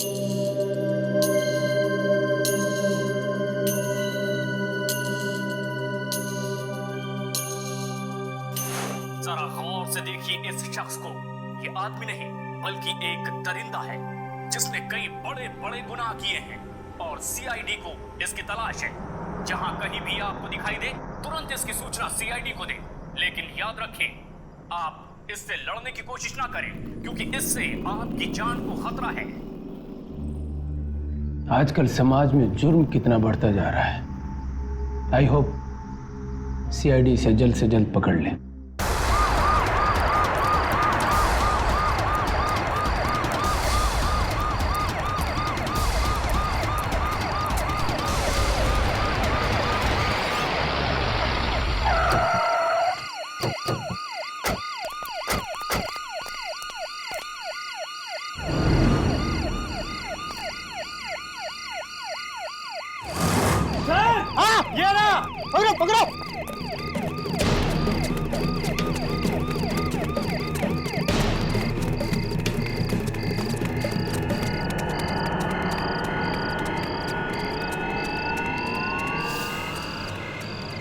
जरा गौर से देखिए इस शख्स को। ये आदमी नहीं बल्कि एक दरिंदा है जिसने कई बड़े बड़े गुनाह किए हैं और सीआईडी को इसकी तलाश है। जहां कहीं भी आपको दिखाई दे तुरंत इसकी सूचना सीआईडी को दे। लेकिन याद रखें, आप इससे लड़ने की कोशिश ना करें क्योंकि इससे आपकी जान को खतरा है। आजकल समाज में जुर्म कितना बढ़ता जा रहा है। आई होप सीआईडी से जल्द पकड़ ले। पकड़ो।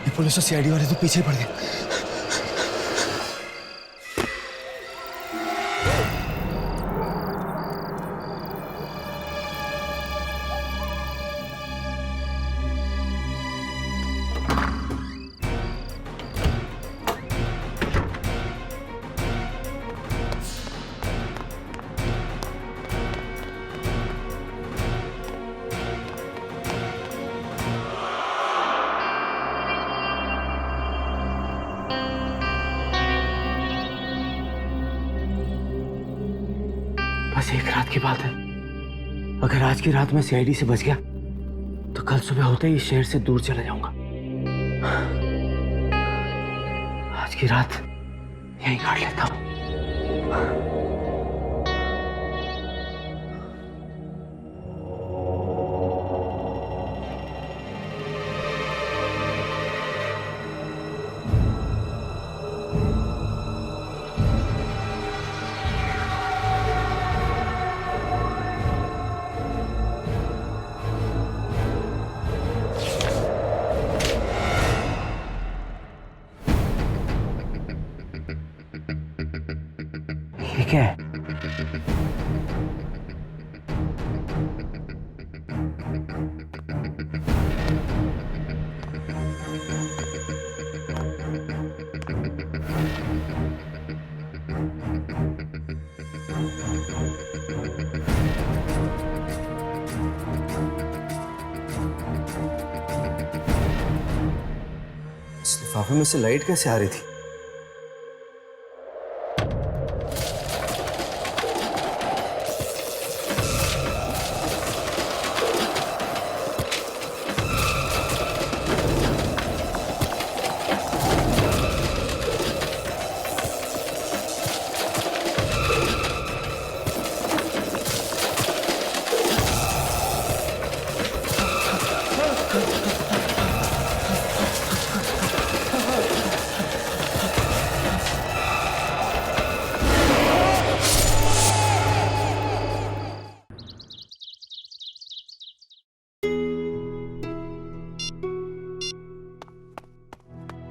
ये पुलिस और सीआईडी वाले तो पीछे पड़ गए। बस एक रात की बात है। अगर आज की रात में सीआईडी से बच गया तो कल सुबह होते ही इस शहर से दूर चला जाऊंगा। आज की रात यहीं काट लेता हूं। ठीक है, इस लिफाफे में से लाइट कैसे आ रही थी?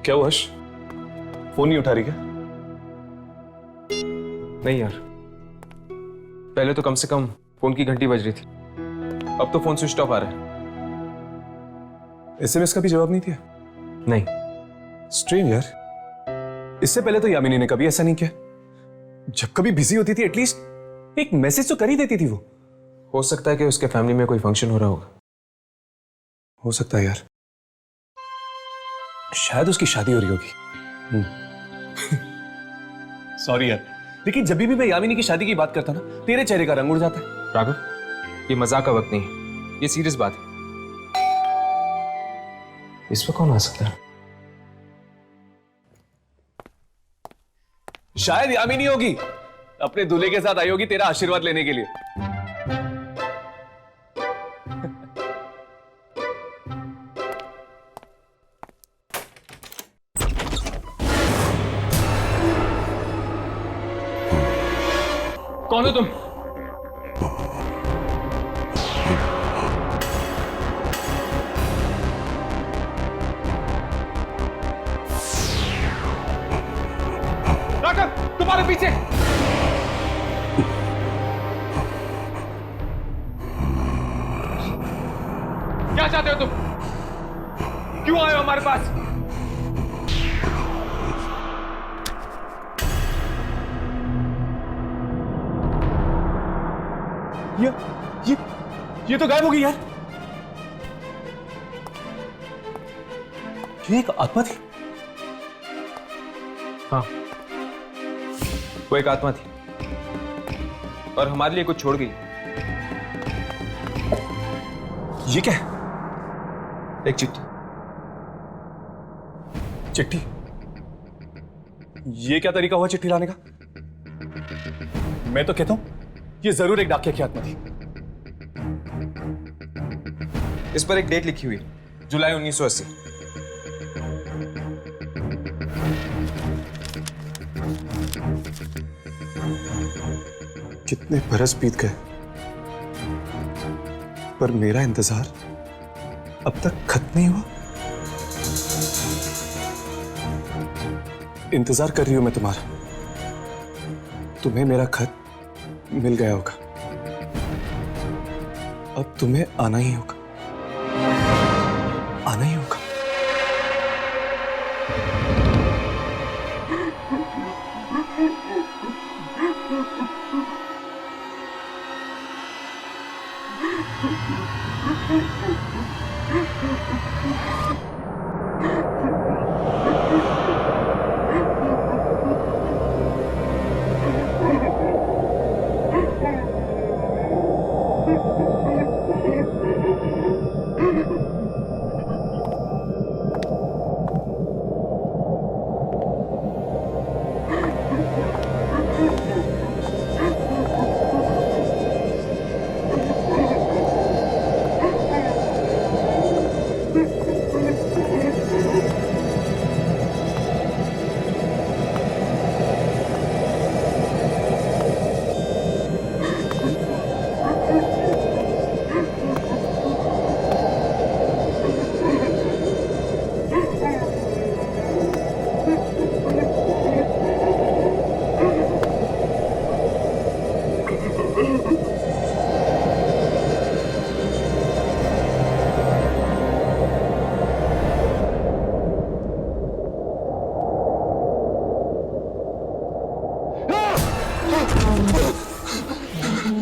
क्या हुआ हर्ष? फोन नहीं उठा रही क्या? नहीं यार, पहले तो कम से कम फोन की घंटी बज रही थी, अब तो फोन स्विच ऑफ आ रहा है। एसएमएस का भी जवाब नहीं दिया? नहीं। स्ट्रेंज यार, इससे पहले तो यामिनी ने कभी ऐसा नहीं किया। जब कभी बिजी होती थी एटलीस्ट एक मैसेज तो कर ही देती थी वो। हो सकता है कि उसके फैमिली में कोई फंक्शन हो रहा होगा। हो सकता है यार, शायद उसकी शादी हो रही होगी। सॉरी यार, लेकिन जब भी मैं यामिनी की शादी की बात करता ना, तेरे चेहरे का रंग उड़ जाता है। राघव, ये मजाक का वक्त नहीं है, ये सीरियस बात है। इस पर कौन आ सकता है? शायद यामिनी होगी, अपने दूल्हे के साथ आई होगी तेरा आशीर्वाद लेने के लिए। कौन हो तुम? क्या चाहते हो तुम? क्यों आए हो हमारे पास? ये तो गायब हो गई यार। ये एक आत्मा थी। हाँ, वो एक आत्मा थी और हमारे लिए कुछ छोड़ गई। ये क्या है? एक चिट्ठी। चिट्ठी? ये क्या तरीका हुआ चिट्ठी लाने का? मैं तो कहता हूं ये जरूर एक डाकिया की आत्मा थी। इस पर एक डेट लिखी हुई, जुलाई 1980। कितने बरस बीत गए पर मेरा इंतजार अब तक खत्म नहीं हुआ। इंतजार कर रही हूं मैं तुम्हारा। तुम्हें मेरा खत मिल गया होगा, अब तुम्हें आना ही होगा, आना ही होगा।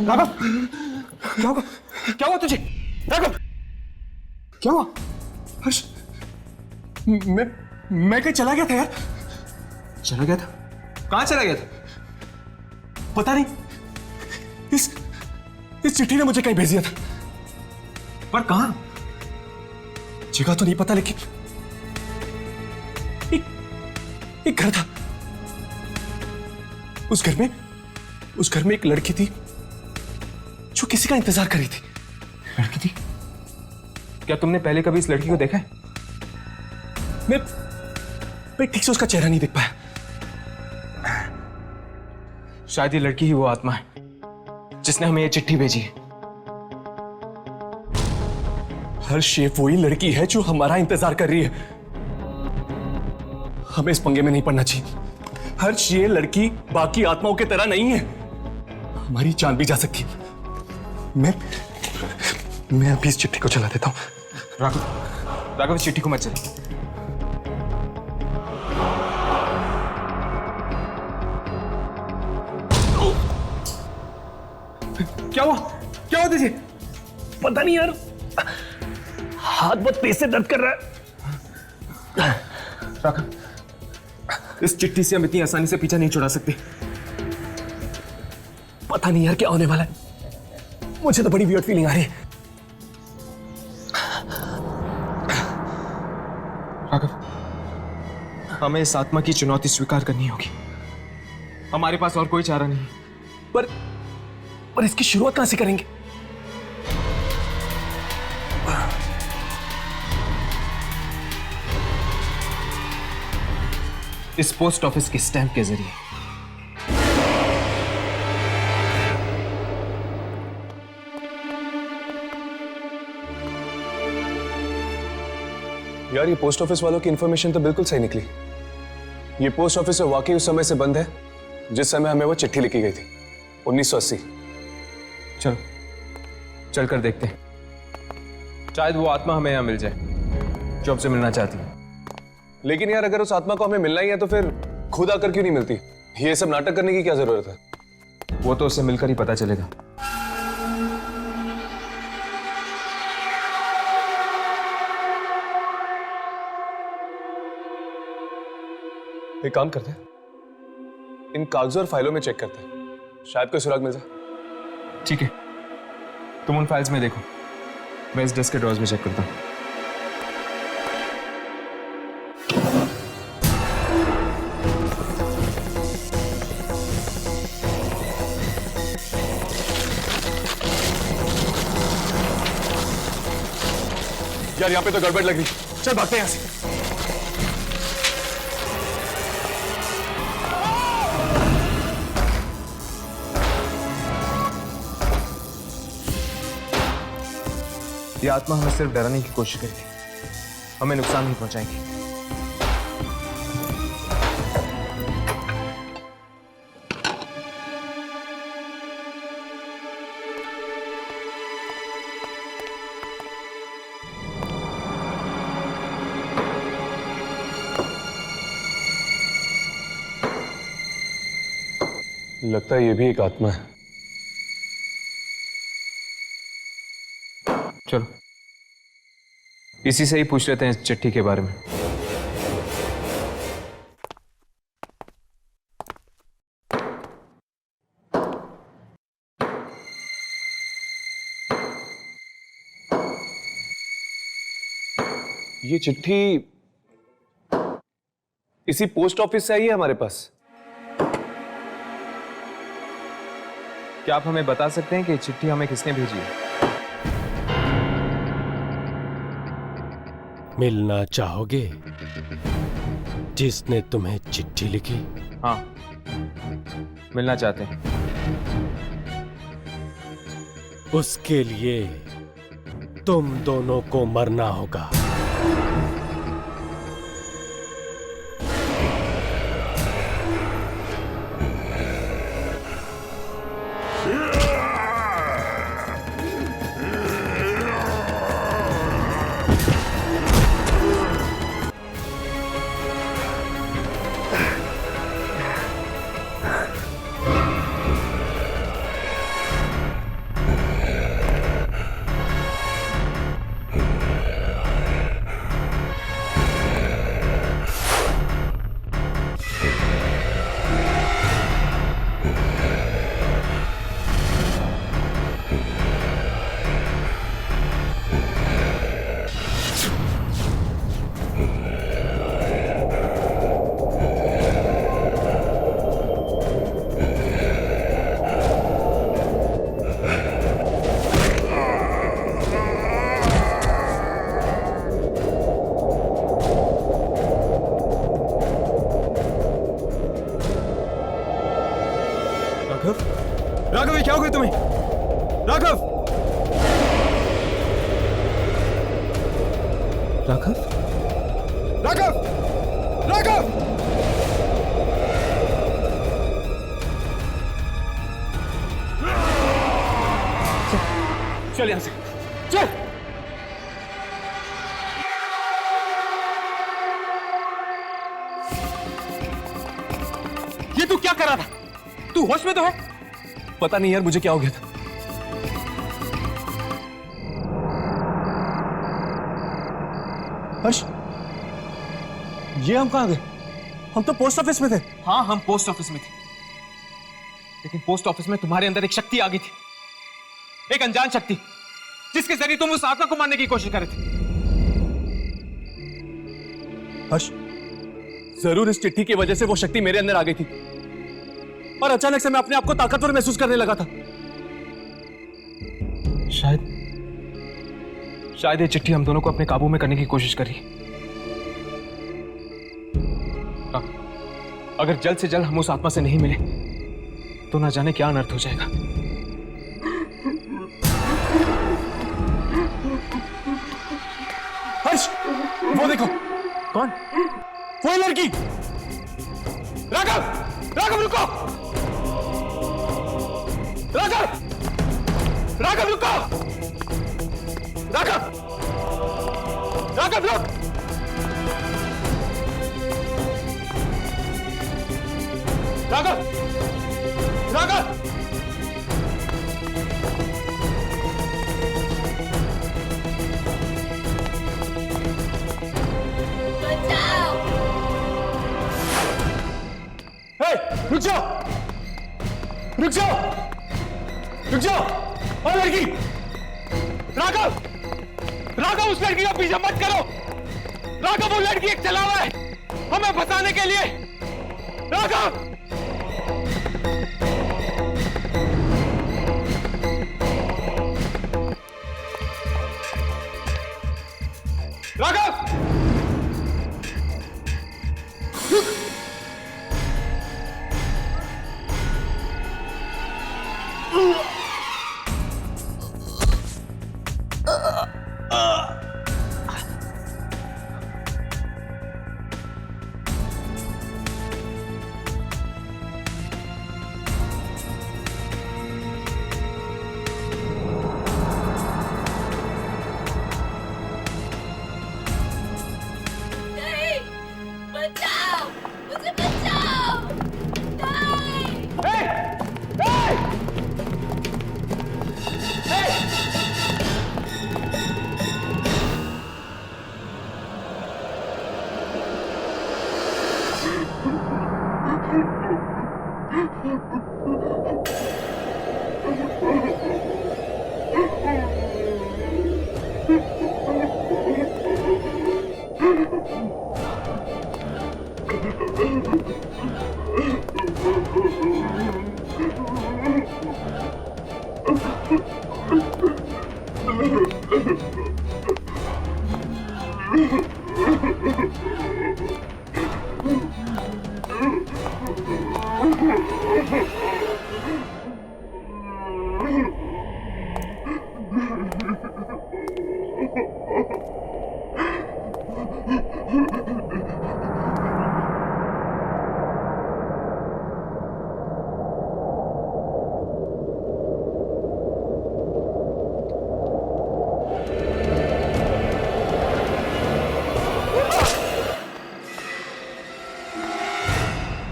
राघव, क्या हुआ? क्या हुआ तुझे? राघव, क्या हुआ? हर्ष, मैं कहीं चला गया था यार। चला गया था? कहां चला गया था? पता नहीं। इस चिट्ठी ने मुझे कहीं भेज दिया था, पर कहां? जगह तो नहीं पता, लेकिन एक घर था। उस घर में एक लड़की थी जो किसी का इंतजार कर रही थी। लड़की थी? क्या तुमने पहले कभी इस लड़की को देखा है? मैं ठीक से उसका चेहरा नहीं देख पाया। शायद ये लड़की ही वो आत्मा है जिसने हमें ये चिट्ठी भेजी है। हर्ष, ये वही लड़की है जो हमारा इंतजार कर रही है। हमें इस पंगे में नहीं पड़ना चाहिए। हर्ष, ये लड़की बाकी आत्माओं की तरह नहीं है, हमारी जान भी जा सकती है। मैं अभी इस चिट्ठी को चला देता हूं। राघव, इस चिट्ठी को मत चला। क्या हुआ तुझे? पता नहीं यार, हाथ बहुत तेज से दर्द कर रहा है। राघव, इस चिट्ठी से हम इतनी आसानी से पीछा नहीं छुड़ा सकते। पता नहीं यार क्या होने वाला है, मुझे तो बड़ी वियर्ड फीलिंग आ रही है। राघव, हमें इस आत्मा की चुनौती स्वीकार करनी होगी। हमारे पास और कोई चारा नहीं। पर इसकी शुरुआत कहां से करेंगे? इस पोस्ट ऑफिस के स्टैंप के जरिए। यार, ये पोस्ट ऑफिस वालों की इंफॉर्मेशन तो बिल्कुल सही निकली। ये पोस्ट ऑफिस वाकई उस समय से बंद है जिस समय हमें वो चिट्ठी लिखी गई थी, 1980। चलो, चल कर देखते हैं। शायद वो आत्मा हमें यहाँ मिल जाए जो हमसे मिलना चाहती है। लेकिन यार अगर उस आत्मा को हमें मिलना ही है तो फिर खुद आकर क्यों नहीं मिलती? ये सब नाटक करने की क्या जरूरत है? वो तो उससे मिलकर ही पता चलेगा। एक काम करते हैं, इन कागजों और फाइलों में चेक करते हैं, शायद कोई सुराग मिल जाए। ठीक है, तुम उन फाइल्स में देखो, मैं इस डेस्क के ड्रॉर्स में चेक करता हूँ। यार यहाँ पे तो गड़बड़ लग रही, चल भागते हैं यहाँ से। ये आत्मा हमें सिर्फ डराने की कोशिश करेगी, हमें नुकसान नहीं पहुंचाएगी। लगता है ये भी एक आत्मा है। चलो इसी से ही पूछ लेते हैं इस चिट्ठी के बारे में। ये चिट्ठी इसी पोस्ट ऑफिस से आई है हमारे पास। क्या आप हमें बता सकते हैं कि चिट्ठी हमें किसने भेजी है? मिलना चाहोगे जिसने तुम्हें चिट्ठी लिखी? हाँ, मिलना चाहते हैं। उसके लिए तुम दोनों को मरना होगा। राघव, ये क्या हो गया तुम्हें? राघव! राघव? राघव! राघव! चल यहां से, चल। ये तू क्या कर रहा था? तू होश में तो है? पता नहीं यार मुझे क्या हो गया था। हर्ष, ये हम कहां गए? हम तो पोस्ट ऑफिस में थे। हाँ, हम पोस्ट ऑफिस में थे, लेकिन पोस्ट ऑफिस में तुम्हारे अंदर एक शक्ति आ गई थी, एक अनजान शक्ति, जिसके जरिए तुम उस आत्मा को मारने की कोशिश कर रहे थे। हर्ष, जरूर इस चिट्ठी की वजह से वो शक्ति मेरे अंदर आ गई थी और अचानक से मैं अपने आप को ताकतवर महसूस करने लगा था। शायद ये चिट्ठी हम दोनों को अपने काबू में करने की कोशिश करी। अगर जल्द से जल्द हम उस आत्मा से नहीं मिले तो ना जाने क्या अनर्थ हो जाएगा। हर्ष, वो देखो। कौन? वो लड़की। राघव! राघव रुको! राघव! राघव रुको! राघव! राघव रुक! राघव! राघव! रुक जाओ! रुक जाओ! रुक जाओ! और लड़की! राघव! राघव, उस लड़की का पीछा मत करो! राघव, वो लड़की एक चलावा है हमें फंसाने के लिए! राघव! राघव! नहीं, बचाओ, मुझे बचाओ, नहीं।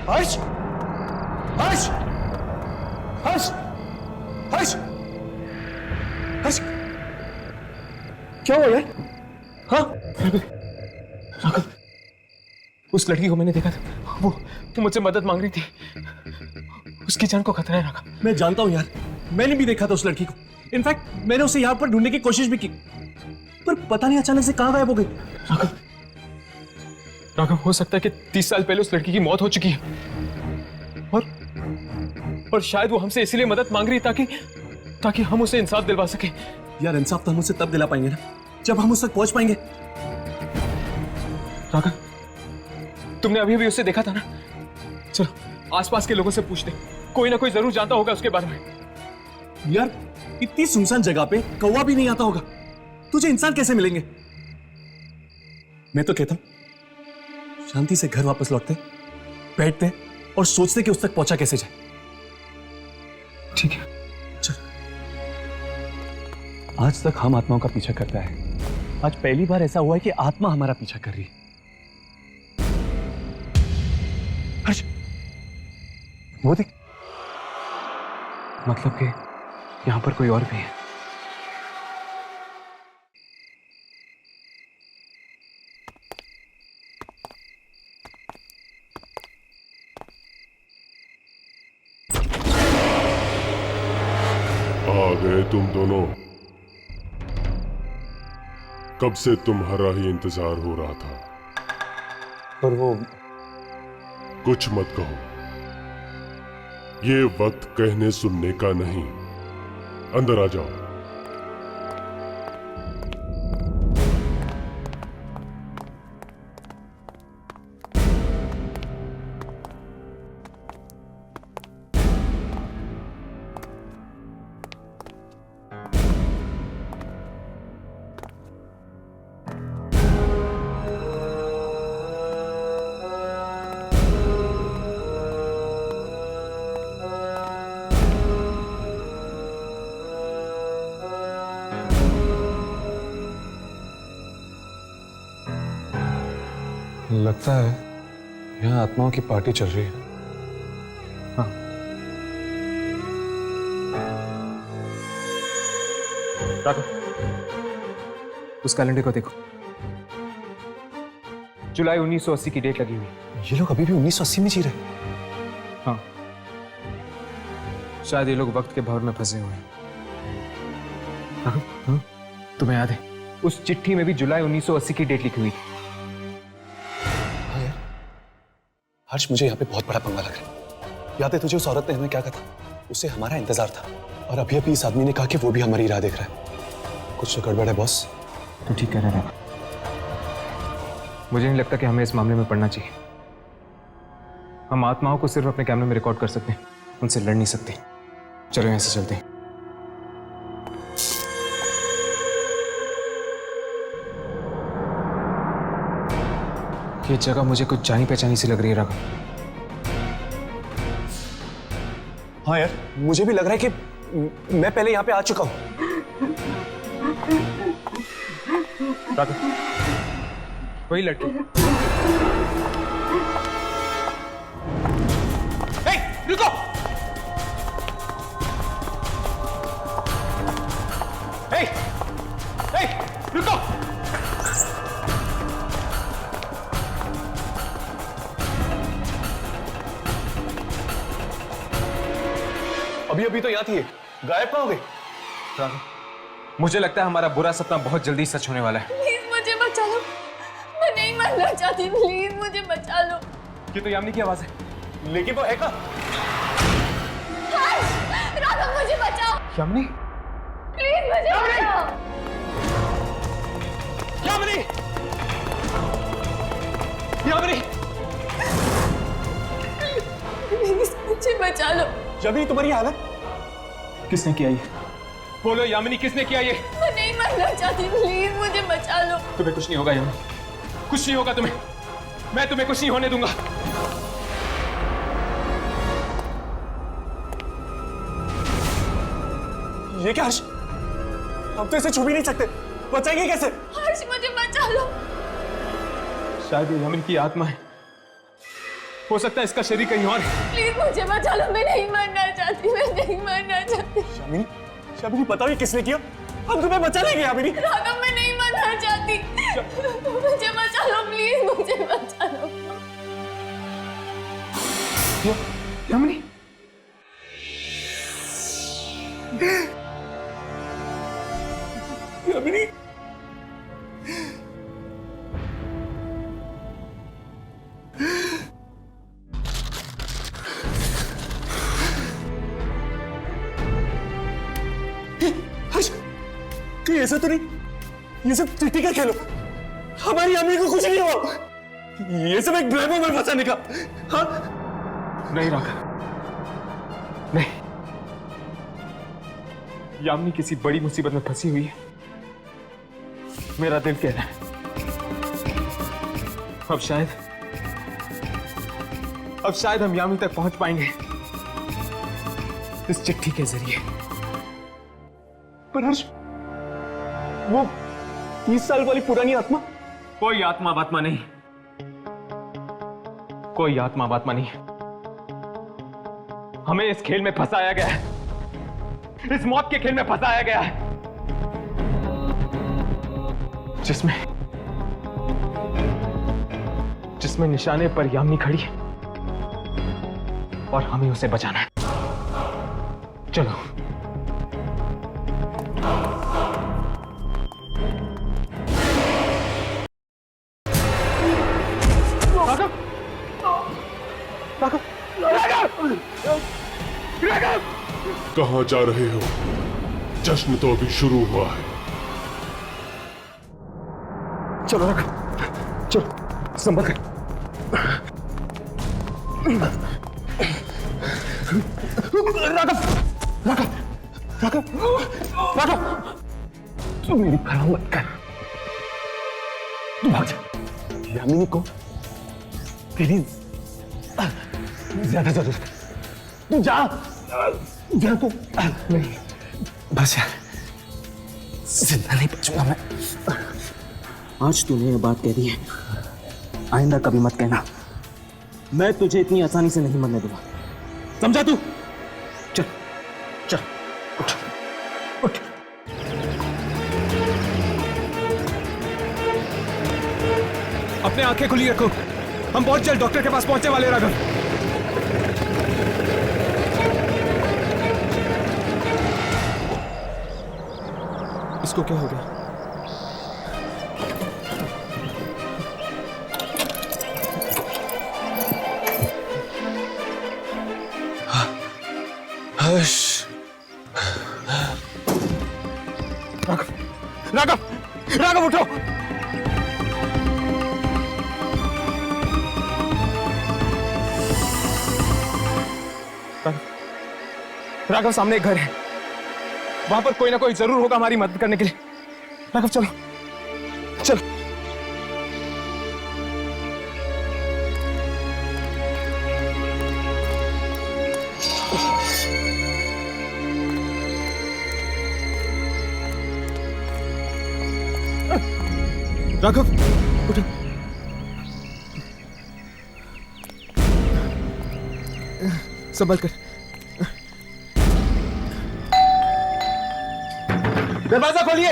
हर्ष! हर्ष! हर्ष! हर्ष! हर्ष! क्या हुआ यार? हाँ? राघव, उस लड़की को मैंने देखा था। वो मुझसे मदद मांग रही थी। उसकी जान को खतरा है राघव। मैं जानता हूं यार, मैंने भी देखा था उस लड़की को। इनफैक्ट मैंने उसे यहां पर ढूंढने की कोशिश भी की, पर पता नहीं अचानक से कहां गायब हो गई। राघव, राघव, हो सकता है कि 30 साल पहले उस लड़की की मौत हो चुकी है और शायद वो हमसे इसलिए मदद मांग रही है ताकि हम उसे इंसाफ दिलवा सके। यार इंसाफ तो हम उसे तब दिला पाएंगे ना जब हम उस तक पहुंच पाएंगे। राघव, तुमने अभी अभी उसे देखा था ना? चलो आसपास के लोगों से पूछते, कोई ना कोई जरूर जानता होगा उसके बारे में। यार इतनी सुनसान जगह पे कौवा भी नहीं आता होगा, तुझे इंसान कैसे मिलेंगे? मैं तो कहता हूं शांति से घर वापस लौटते, बैठते और सोचते कि उस तक पहुंचा कैसे जाए। ठीक है। चल। आज तक हम आत्माओं का पीछा करता है, आज पहली बार ऐसा हुआ है कि आत्मा हमारा पीछा कर रही है। हर्ष, वो देख, मतलब कि यहां पर कोई और भी है। आ गए तुम दोनों। कब से तुम्हारा ही इंतजार हो रहा था। पर वो कुछ मत कहो, ये वक्त कहने सुनने का नहीं। अंदर आ जाओ। लगता है यहाँ आत्माओं की पार्टी चल रही है। हाँ। राघव, उस कैलेंडर को देखो, जुलाई 1980 की डेट लगी हुई है। ये लोग अभी भी 1980 में जी रहे हैं। हाँ, शायद ये लोग वक्त के भंवर में फंसे हुए हैं। हाँ? तुम्हें याद है उस चिट्ठी में भी जुलाई 1980 की डेट लिखी हुई थी। हाँ यार, हर्ष मुझे यहाँ पे बहुत बड़ा पंगा लग रहा है। याद है तुझे उस औरत ने हमें क्या कहा? उससे हमारा इंतजार था, और अभी अभी इस आदमी ने कहा कि वो भी हमारी राह देख रहा है। कुछ तो गड़बड़ है बॉस। तुम ठीक कह रहे थे। मुझे नहीं लगता कि हमें इस मामले में पड़ना चाहिए। हम आत्माओं को सिर्फ अपने कैमरे में रिकॉर्ड कर सकते हैं, उनसे लड़ नहीं सकते। चलो यहां से चलते हैं। ये जगह मुझे कुछ जानी पहचानी सी लग रही है राघव। हाँ यार, मुझे भी लग रहा है कि मैं पहले यहाँ पे आ चुका हूँ। राघव, वही लड़की। रुको! रुको! अभी अभी तो यहाँ थी, गायब कहाँ हो गई? राघव, मुझे लगता है हमारा बुरा सपना बहुत जल्दी सच होने वाला है। प्लीज मुझे बचा लो, मैं नहीं मरना चाहती, प्लीज मुझे बचा लो। ये तो यामिनी की आवाज है। लेकिन वो है कहाँ? राघव मुझे बचाओ, यामिनी? प्लीज मुझे बचाओ। यामिनी! यामिनी! प्लीज मुझे बचा लो। यामिनी, तुम्हारी हालत? किसने किया ये? बोलो यामिनी, किसने किया ये? मैं नहीं मरना चाहती, प्लीज मुझे बचा लो। तुम्हें कुछ नहीं होगा यामिनी, कुछ नहीं होगा तुम्हें। मैं तुम्हें कुछ नहीं होने दूंगा। ये क्या हर्ष? हम तो इसे छू भी नहीं सकते, बचाएंगे कैसे? हर्ष मुझे बचा लो। शायद ये यामिनी की आत्मा है, हो सकता है इसका शरीर कहीं और है। प्लीज मुझे बचा लो, मैं नहीं मरना चाहती, मैं नहीं मरना चाहती। यामिनी, यामिनी बताओ ये किसने किया? हम तुम्हें बचा लेंगे यामिनी। राघव मैं नहीं मरना चाहती, मुझे बचा लो, प्लीज मुझे बचा लो। यामिनी? यामिनी! हर्ष, ये ऐसा तो नहीं, ये सब चिट्ठी का खेलो। हमारी यामिनी को कुछ नहीं हुआ। ये सब एक ड्रामा में फंसाने का। हाँ? नहीं राघव, नहीं। यामिनी किसी बड़ी मुसीबत में फंसी हुई है, मेरा दिल कह रहा है। अब शायद हम यामिनी तक पहुंच पाएंगे इस चिट्ठी के जरिए। पर हर्ष, वो 30 साल वाली पुरानी आत्मा? कोई आत्मा बात्मा नहीं, कोई आत्मा बात्मा नहीं। हमें इस खेल में फंसाया गया है, इस मौत के खेल में फंसाया गया है, जिसमें निशाने पर यामिनी खड़ी है और हमें उसे बचाना है। चलो। कहां जा रहे हो? जश्न तो अभी शुरू हुआ है। चलो राघव, चलो, संभल कर। राघव, तू मेरी परवाह मत कर, तू भाग जा। यामिनी को तेरी ज्यादा जरूरत है। तू जा तू। नहीं, बस यार, जिंदा नहीं बचूंगा मैं। आज तूने ये बात कह दी है, आइंदा कभी मत कहना, मैं तुझे इतनी आसानी से नहीं मरने दूंगा, समझा तू? चल चल उठ उठ। अपने आंखें खुली रखो, हम बहुत जल्द डॉक्टर के पास पहुंचने वाले राघव। इसको क्या हो गया? हर्ष, राघव राघव राघव उठो। राघव सामने एक घर है, वहां पर कोई ना कोई जरूर होगा हमारी मदद करने के लिए। राघव चलो चलो। राघव उठो। संभल कर। दरवाजा खोलिए।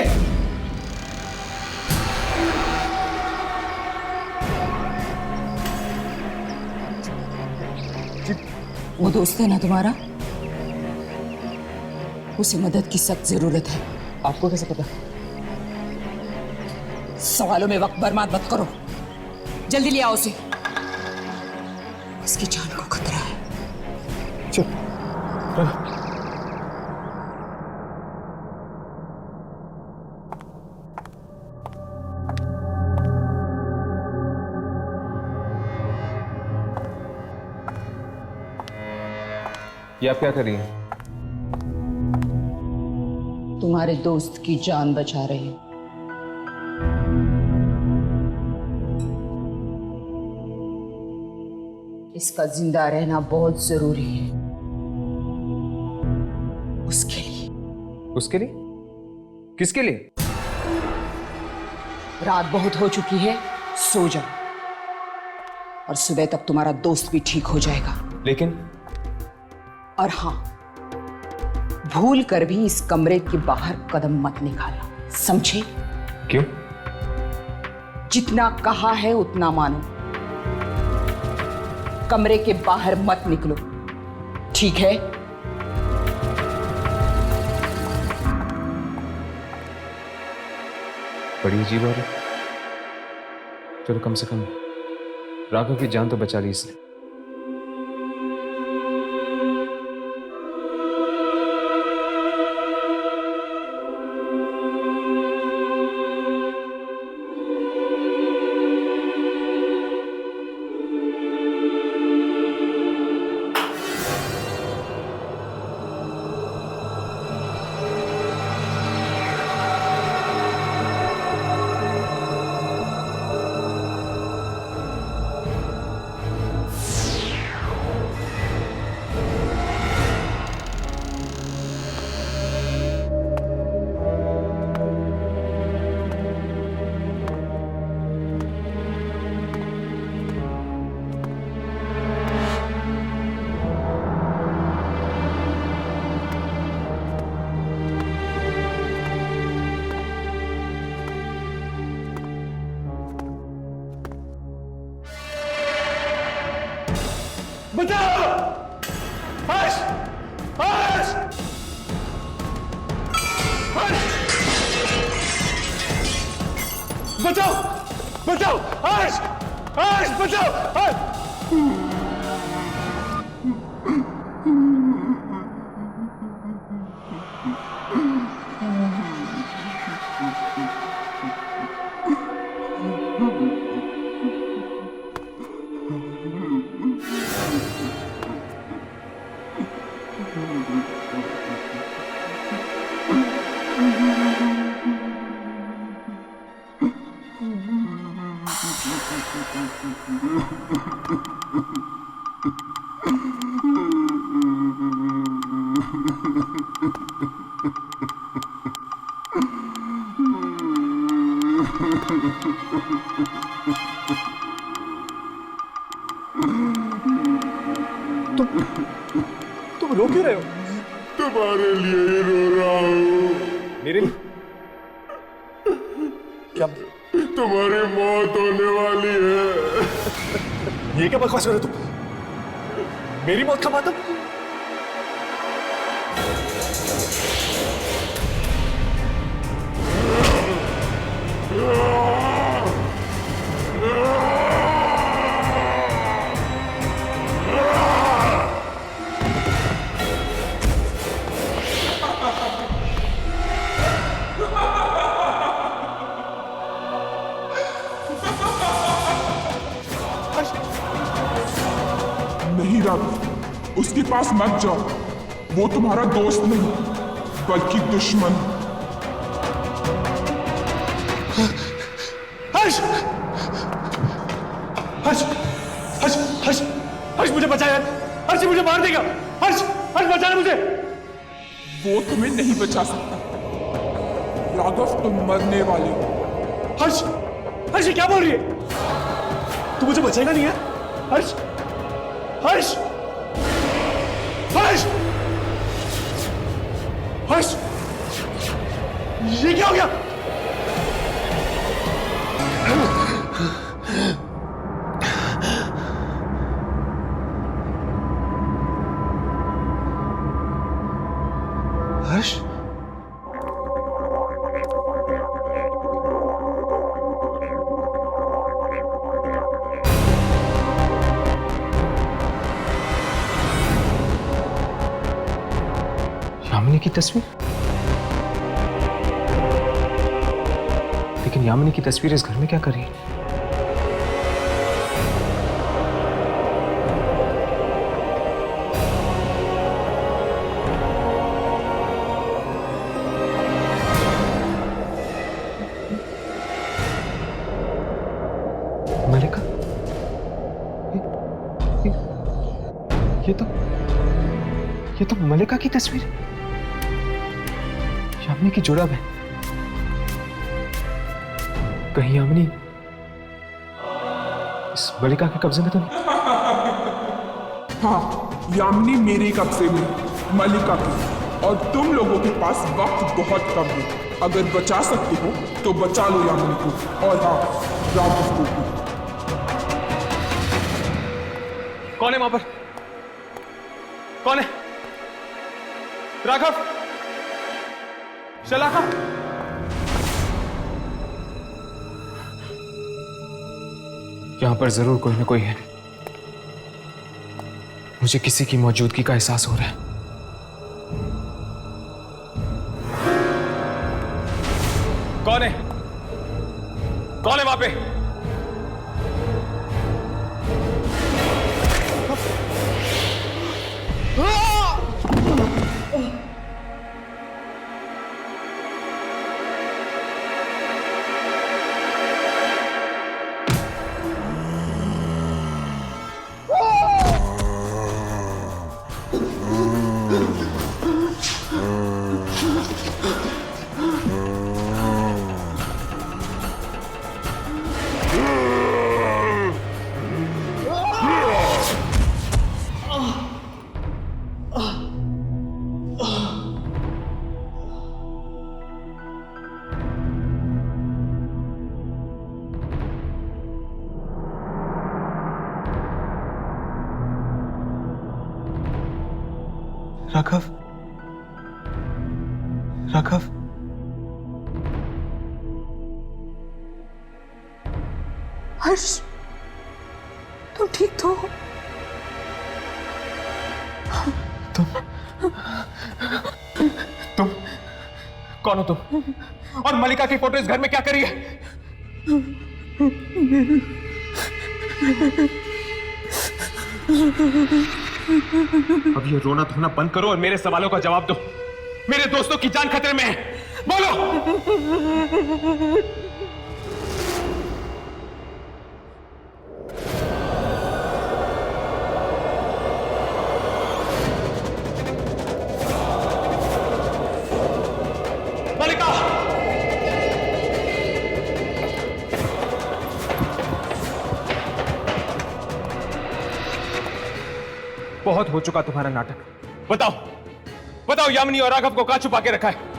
वो दोस्त है ना तुम्हारा, उसे मदद की सख्त जरूरत है। आपको कैसे पता? सवालों में वक्त बर्बाद मत करो, जल्दी ले आओ उसे, उसकी जान को खतरा है। चल। ये आप क्या कर रही हैं? तुम्हारे दोस्त की जान बचा रहे हैं। इसका जिंदा रहना बहुत जरूरी है उसके लिए। उसके लिए? किसके लिए? रात बहुत हो चुकी है, सो जाओ और सुबह तक तुम्हारा दोस्त भी ठीक हो जाएगा। लेकिन और हाँ, भूल कर भी इस कमरे के बाहर कदम मत निकालना, समझे? क्यों? जितना कहा है उतना मानो, कमरे के बाहर मत निकलो, ठीक है? बड़ी अजीब औरत। चलो कम से कम राघव की जान तो बचा ली इसने। बचाओ! हर्ष! हर्ष! हर्ष! बचाओ! बचाओ! हर्ष! हर्ष बचाओ! हर्ष! तुम रो क्यों रहे हो? तुम्हारे लिए ही रो रहा हूँ। मेरे लिए? क्या? तुम्हारी मौत होने वाली है। ये क्या बकवास कर रहे हो तुम? मेरी मौत का मातम? नहीं राघव, उसके पास मत जाओ। वो तुम्हारा दोस्त नहीं बल्कि दुश्मन। हर्ष! हर्ष! हर्ष! हर्ष! हर्ष मुझे बचा यार! हर्ष मुझे मार देगा! हर्ष! हर्ष बचा ले मुझे! वो तुम्हें नहीं बचा सकता राघव, तुम मरने वाले हो। हर्ष! हर्ष ये क्या बोल रही है? तू मुझे बचाएगा नहीं है? हर्ष! हर्ष! हर्ष! हर्ष! ये क्या हो गया? हर्ष? यामिनी की तस्वीर? लेकिन यामिनी की तस्वीर इस घर में क्या कर रही है? मलिका? ये तो मलिका की तस्वीर है। यामिनी की जुड़ब है। कहीं यामिनी इस मलिका के कब्जे में तो नहीं? हाँ, यामिनी मेरे कब्जे में, मलिका की। और तुम लोगों के पास वक्त बहुत कम है। अगर बचा सकते हो तो बचा लो यामिनी को, और हाँ, राघव को भी। कौन है वहां पर? कौन है? राघव? शलाका? यहां पर जरूर कोई ना कोई है। मुझे किसी की मौजूदगी का एहसास हो रहा है। कौन है? कौन है वहां पे? राघव? राघव? हर्ष, तुम ठीक तो हो? तुम कौन हो तुम? और मलिका की फोटो इस घर में क्या कर रही है? अब ये रोना धोना बंद करो और मेरे सवालों का जवाब दो। मेरे दोस्तों की जान खतरे में है, बोलो। मलिका! बहुत हो चुका तुम्हारा नाटक। बताओ बताओ, यामिनी और राघव को कहां छुपा के रखा है?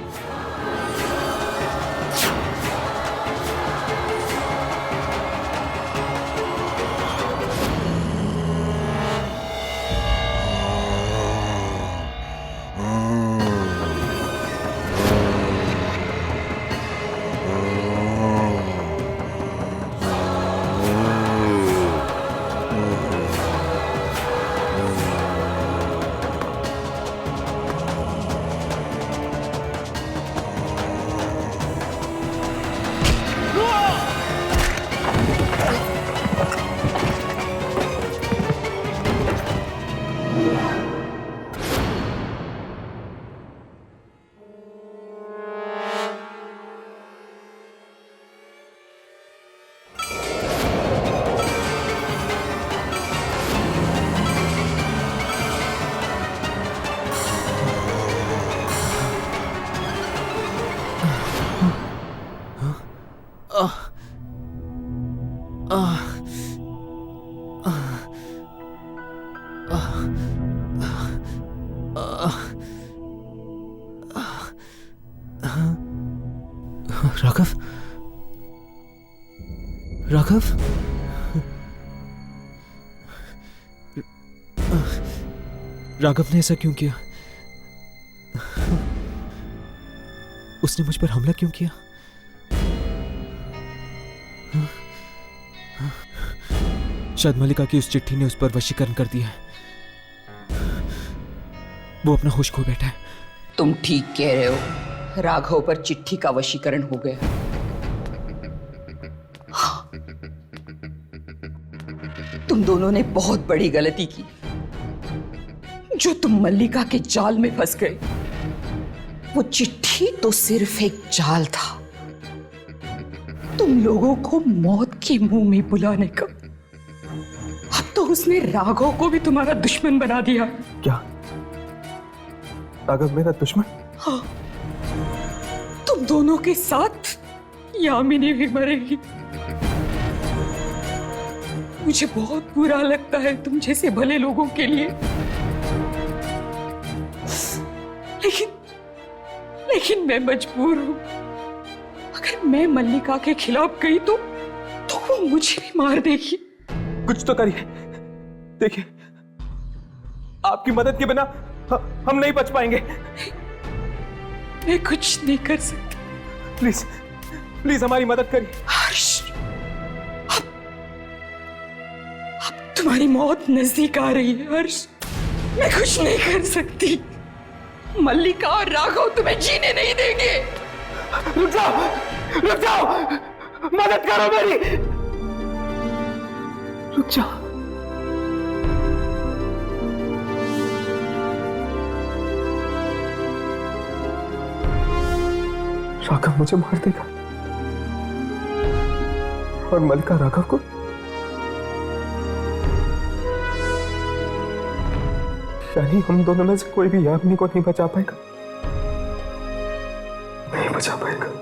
राघव, राघव, राघव ने ऐसा क्यों किया? उसने मुझ पर हमला क्यों किया? शायद मल्लिका की उस चिट्ठी ने उस पर वशीकरण कर दिया है। वो अपना होश खो बैठा है। तुम ठीक कह रहे हो, राघव पर चिट्ठी का वशीकरण हो गया। हाँ, तुम दोनों ने बहुत बड़ी गलती की जो तुम मल्लिका के जाल में फंस गए। वो चिट्ठी तो सिर्फ एक जाल था, तुम लोगों को मौत के मुंह में बुलाने का। अब तो उसने राघव को भी तुम्हारा दुश्मन बना दिया। क्या राघव मेरा दुश्मन? हाँ, तुम दोनों के साथ यामिनी भी मरेगी। मुझे बहुत बुरा लगता है तुम जैसे भले लोगों के लिए, लेकिन मैं मजबूर हूं। अगर मैं मल्लिका के खिलाफ गई तो वो मुझे भी मार देगी। कुछ तो करिए। देखिए, आपकी मदद के बिना हम नहीं बच पाएंगे। मैं कुछ नहीं कर सकती। प्लीज प्लीज हमारी मदद करिए। हर्ष, अब तुम्हारी मौत नजदीक आ रही है। हर्ष, मैं कुछ नहीं कर सकती। मल्लिका और राघव तुम्हें जीने नहीं देंगे। रुक जाओ, मदद करो मेरी। रुक जाओ। राघव मुझे मार देगा और मल्लिका राघव को। यानी हम दोनों में से कोई भी यामिनी को नहीं बचा पाएगा। नहीं बचा पाएगा।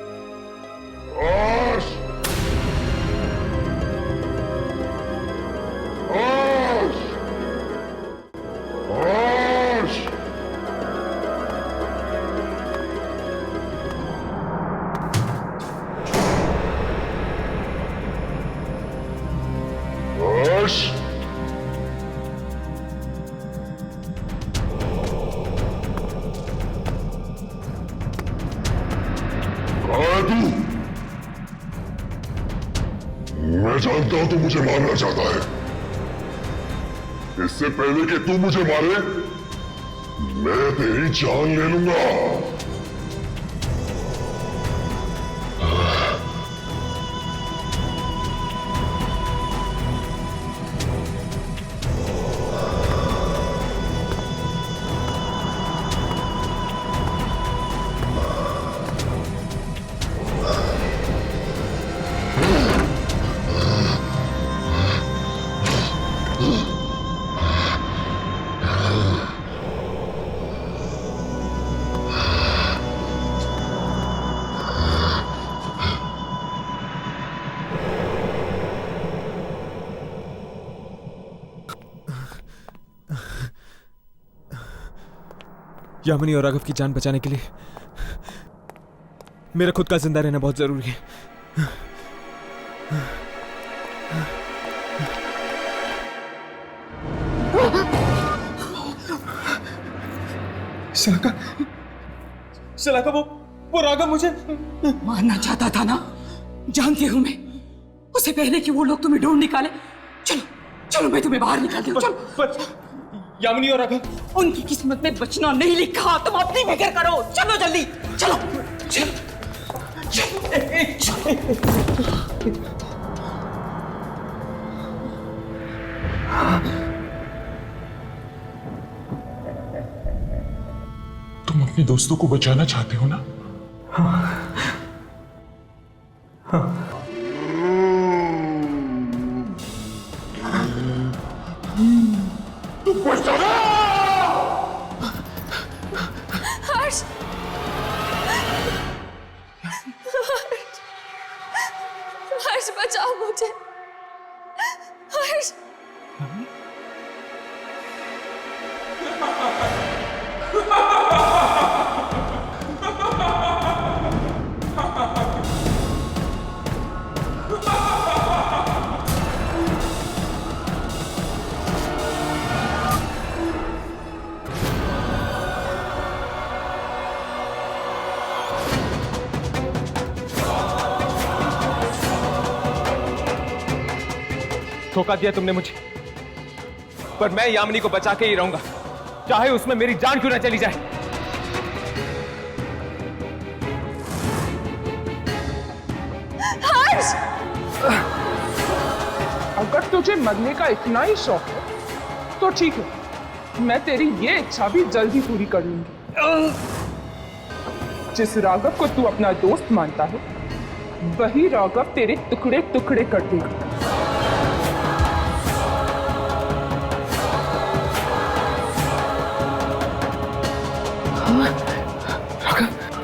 मैं जानता हूं तू मुझे मारना चाहता है। इससे पहले कि तू मुझे मारे, मैं तेरी जान ले लूंगा। यामिनी और राघव की जान बचाने के लिए मेरा खुद का जिंदा रहना बहुत जरूरी है। शलाका वो राघव मुझे मारना चाहता था ना, जानती हूं मैं। उससे पहले कि वो लोग तुम्हें ढूंढ निकाले, चलो चलो मैं तुम्हें बाहर निकालती हूँ। चलो। पर यामिनी और राघव उनकी किस्मत में बचना नहीं लिखा, तुम अपनी फिक्र करो। चलो जल्दी चलो चलो। तुम अपने दोस्तों को बचाना चाहते हो ना? हर्ष, हर्ष बचाओ मुझे। हर्ष, धोखा दिया तुमने मुझे, पर मैं यामिनी को बचा के ही रहूंगा, चाहे उसमें मेरी जान क्यों ना चली जाए। हर्ष, अगर तुझे मरने का इतना ही शौक है तो ठीक है, मैं तेरी ये इच्छा भी जल्द ही पूरी कर लूंगी। जिस राघव को तू अपना दोस्त मानता है, वही राघव तेरे टुकड़े टुकड़े कर देगा।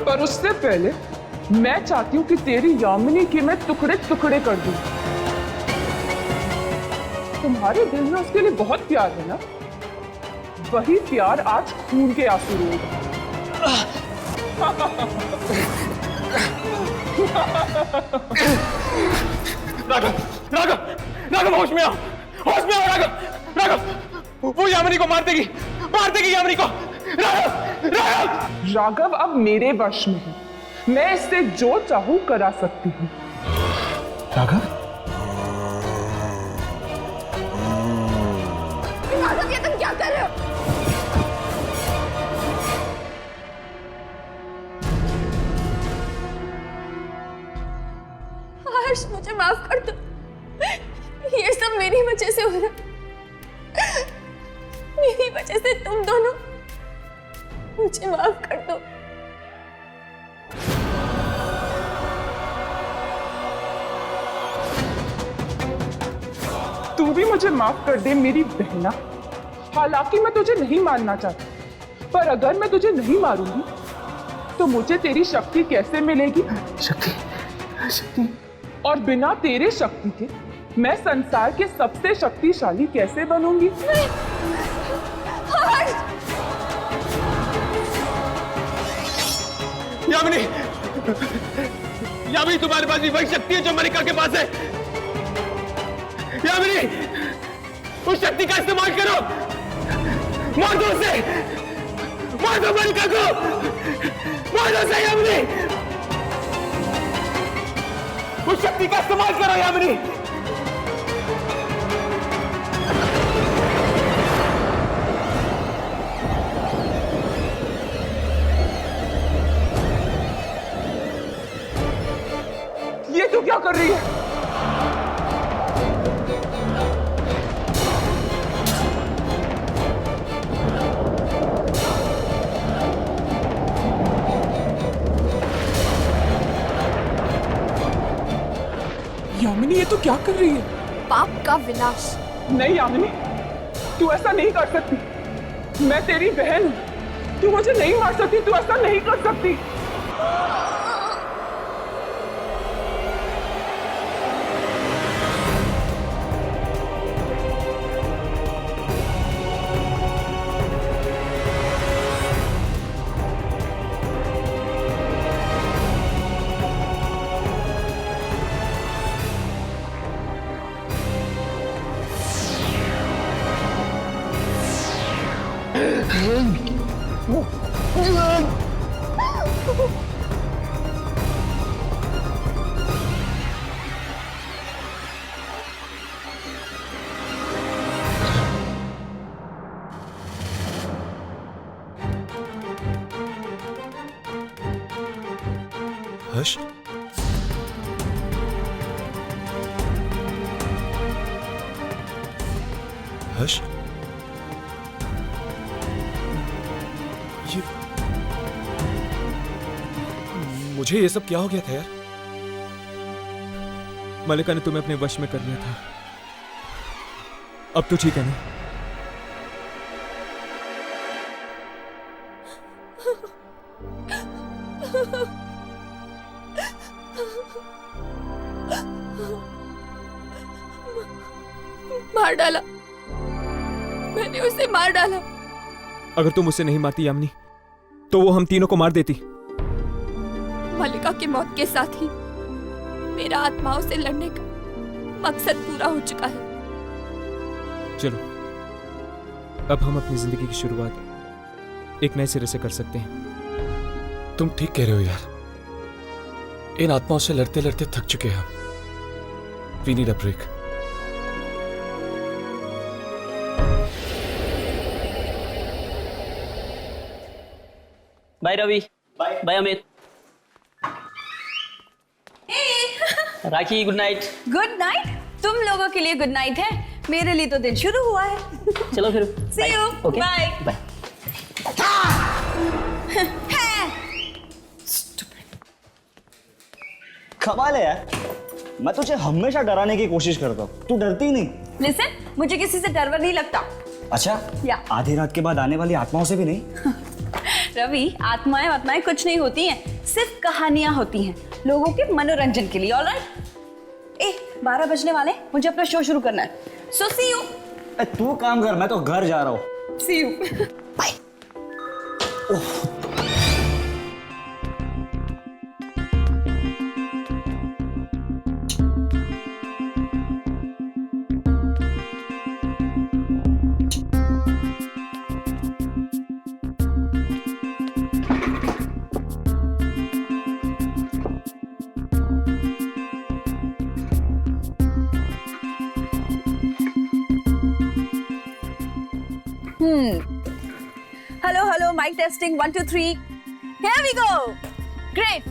पर उससे पहले मैं चाहती हूँ कि तेरी यामिनी के मैं टुकड़े टुकड़े कर दूं। तुम्हारे दिल में उसके लिए बहुत प्यार है ना? वही प्यार आज खून के आंसू रोएगा। राघव, राघव, राघव होश में आओ, होश में आओ राघव, राघव, वो यामिनी को मार देगी यामिनी को। राघव, राघव, राघव अब मेरे वश में है, मैं इससे जो चाहूं करा सकती हूँ। राघव राघव, ये तुम क्या कर रहे हो? हर्ष, मुझे माफ कर दो, ये सब मेरी वजह से हो रहा है। मेरी वजह से तुम दोनों, मुझे माफ कर दो। तू भी मुझे माफ कर दे मेरी बहना। हालांकि मैं तुझे नहीं मारना चाहती, पर अगर मैं तुझे नहीं मारूंगी तो मुझे तेरी शक्ति कैसे मिलेगी? शक्ति और बिना तेरे शक्ति के मैं संसार के सबसे शक्तिशाली कैसे बनूंगी? यामिनी, यामिनी तुम्हारे पास भी वही शक्ति है जो मलिका के पास है। यामिनी, उस शक्ति का इस्तेमाल करो, मार दो उसे, मार दो मलिका को, मार दो उसे यामिनी, उस शक्ति का इस्तेमाल करो यामिनी। ये तू क्या कर रही है? यामिनी, ये तू क्या कर रही है? पाप का विनाश। नहीं यामिनी, तू ऐसा नहीं कर सकती। मैं तेरी बहन हूं, तू मुझे नहीं मार सकती, तू ऐसा नहीं कर सकती। हर्ष, ये मुझे ये सब क्या हो गया था यार? मलिका ने तुम्हें अपने वश में कर लिया था। अब तो ठीक है ना? मार डाला, मैंने उसे मार डाला। अगर तुम उसे नहीं मारती यामिनी, तो वो हम तीनों को मार देती। मलिका की मौत के साथ ही मेरा आत्माओं से लड़ने का मकसद पूरा हो चुका है। चलो, अब हम अपनी जिंदगी की शुरुआत एक नए सिरे से कर सकते हैं। तुम ठीक कह रहे हो यार। इन आत्माओं से लड़ते लड़ते थक चुके हैं हम। We need a break. Bye Ravi, bye Amit. Rakhi, good night. Good night? तुम लोगों के लिए गुड नाइट है, मेरे लिए तो दिन शुरू हुआ है। चलो फिर, See you, okay, bye. Bye. कमाल है यार, मैं तुझे हमेशा डराने की कोशिश करता हूँ, तू डरती ही नहीं। लिसन, मुझे किसी से डर वर नहीं लगता। अच्छा, या आधी रात के बाद आने वाली आत्माओं से भी नहीं? रवि, आत्माएं कुछ नहीं होती हैं, सिर्फ कहानियां होती हैं लोगों के मनोरंजन के लिए। ऑलराइट? 12 बजने वाले, मुझे अपना शो शुरू करना है। So see you. तू काम कर, मैं तो घर जा रहा हूँ। See you. Bye. Hello, mike testing 1 2 3। Here we go. Great.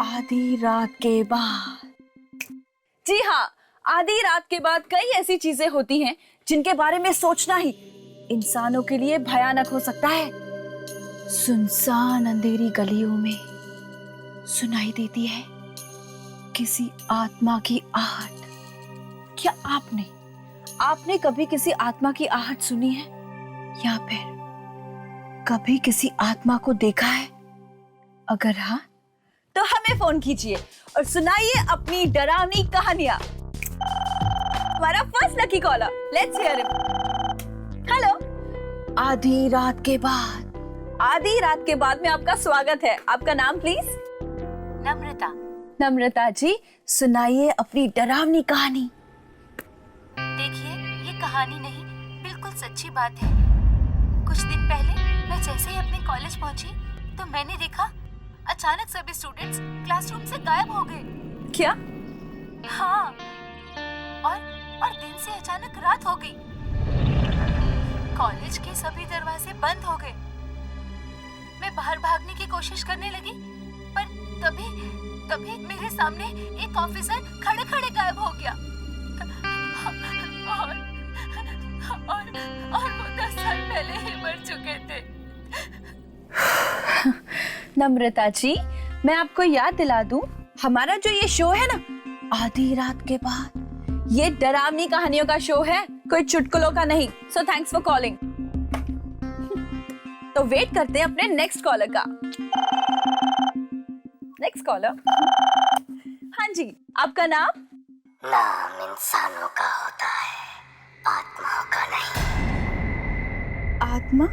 आधी रात के बाद। जी हाँ, आधी रात के बाद कई ऐसी चीजें होती हैं जिनके बारे में सोचना ही इंसानों के लिए भयानक हो सकता है। सुनसान अंधेरी गलियों में सुनाई देती है किसी आत्मा की आहट। क्या आपने कभी किसी आत्मा की आहट सुनी है, या फिर कभी किसी आत्मा को देखा है? अगर हाँ, तो हमें फोन कीजिए और सुनाइए अपनी डरावनी कहानियां। हमारा first lucky caller, let's hear him. Hello. आधी रात के बाद में आपका स्वागत है। आपका नाम प्लीज? नम्रता जी, सुनाइए अपनी डरावनी कहानी। देखिए, ये कहानी नहीं, बिल्कुल सच्ची बात है। कुछ दिन पहले मैं जैसे ही अपने कॉलेज पहुंची तो मैंने देखा अचानक सभी स्टूडेंट्स क्लासरूम से गायब हो गए। क्या? हाँ, और दिन से अचानक रात हो गई। कॉलेज के सभी दरवाजे बंद हो गए। मैं बाहर भागने की कोशिश करने लगी, पर तभी मेरे सामने एक ऑफिसर खड़े गायब हो गया। और वो 10 साल पहले ही मर चुके थे। नम्रता जी, मैं आपको याद दिला दूं, हमारा जो ये शो है ना, आधी रात के बाद, ये डरावनी कहानियों का शो है, कोई चुटकुलों का नहीं। So thanks for calling. तो वेट करते हैं अपने नेक्स्ट कॉलर का। Next collar. हाँ जी, आपका नाम? नाम इंसानों का होता है, आत्माओं का नहीं। आत्मा?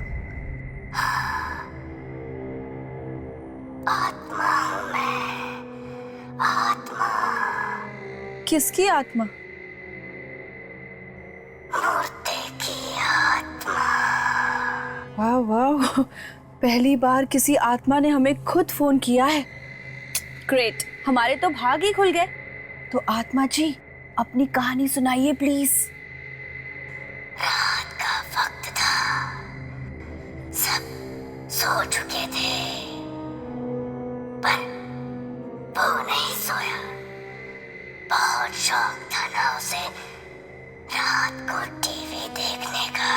आत्मा हूं मैं, आत्मा। किसकी आत्मा? मूर्ति की आत्मा। वाह, पहली बार किसी आत्मा ने हमें खुद फोन किया है। ग्रेट, हमारे तो भाग ही खुल गए। तो आत्मा जी, अपनी कहानी सुनाइए प्लीज। रात का वक्त था, सब सो चुके थे, पर वो नहीं सोया। बहुत शौक था ना उसे रात को टीवी देखने का।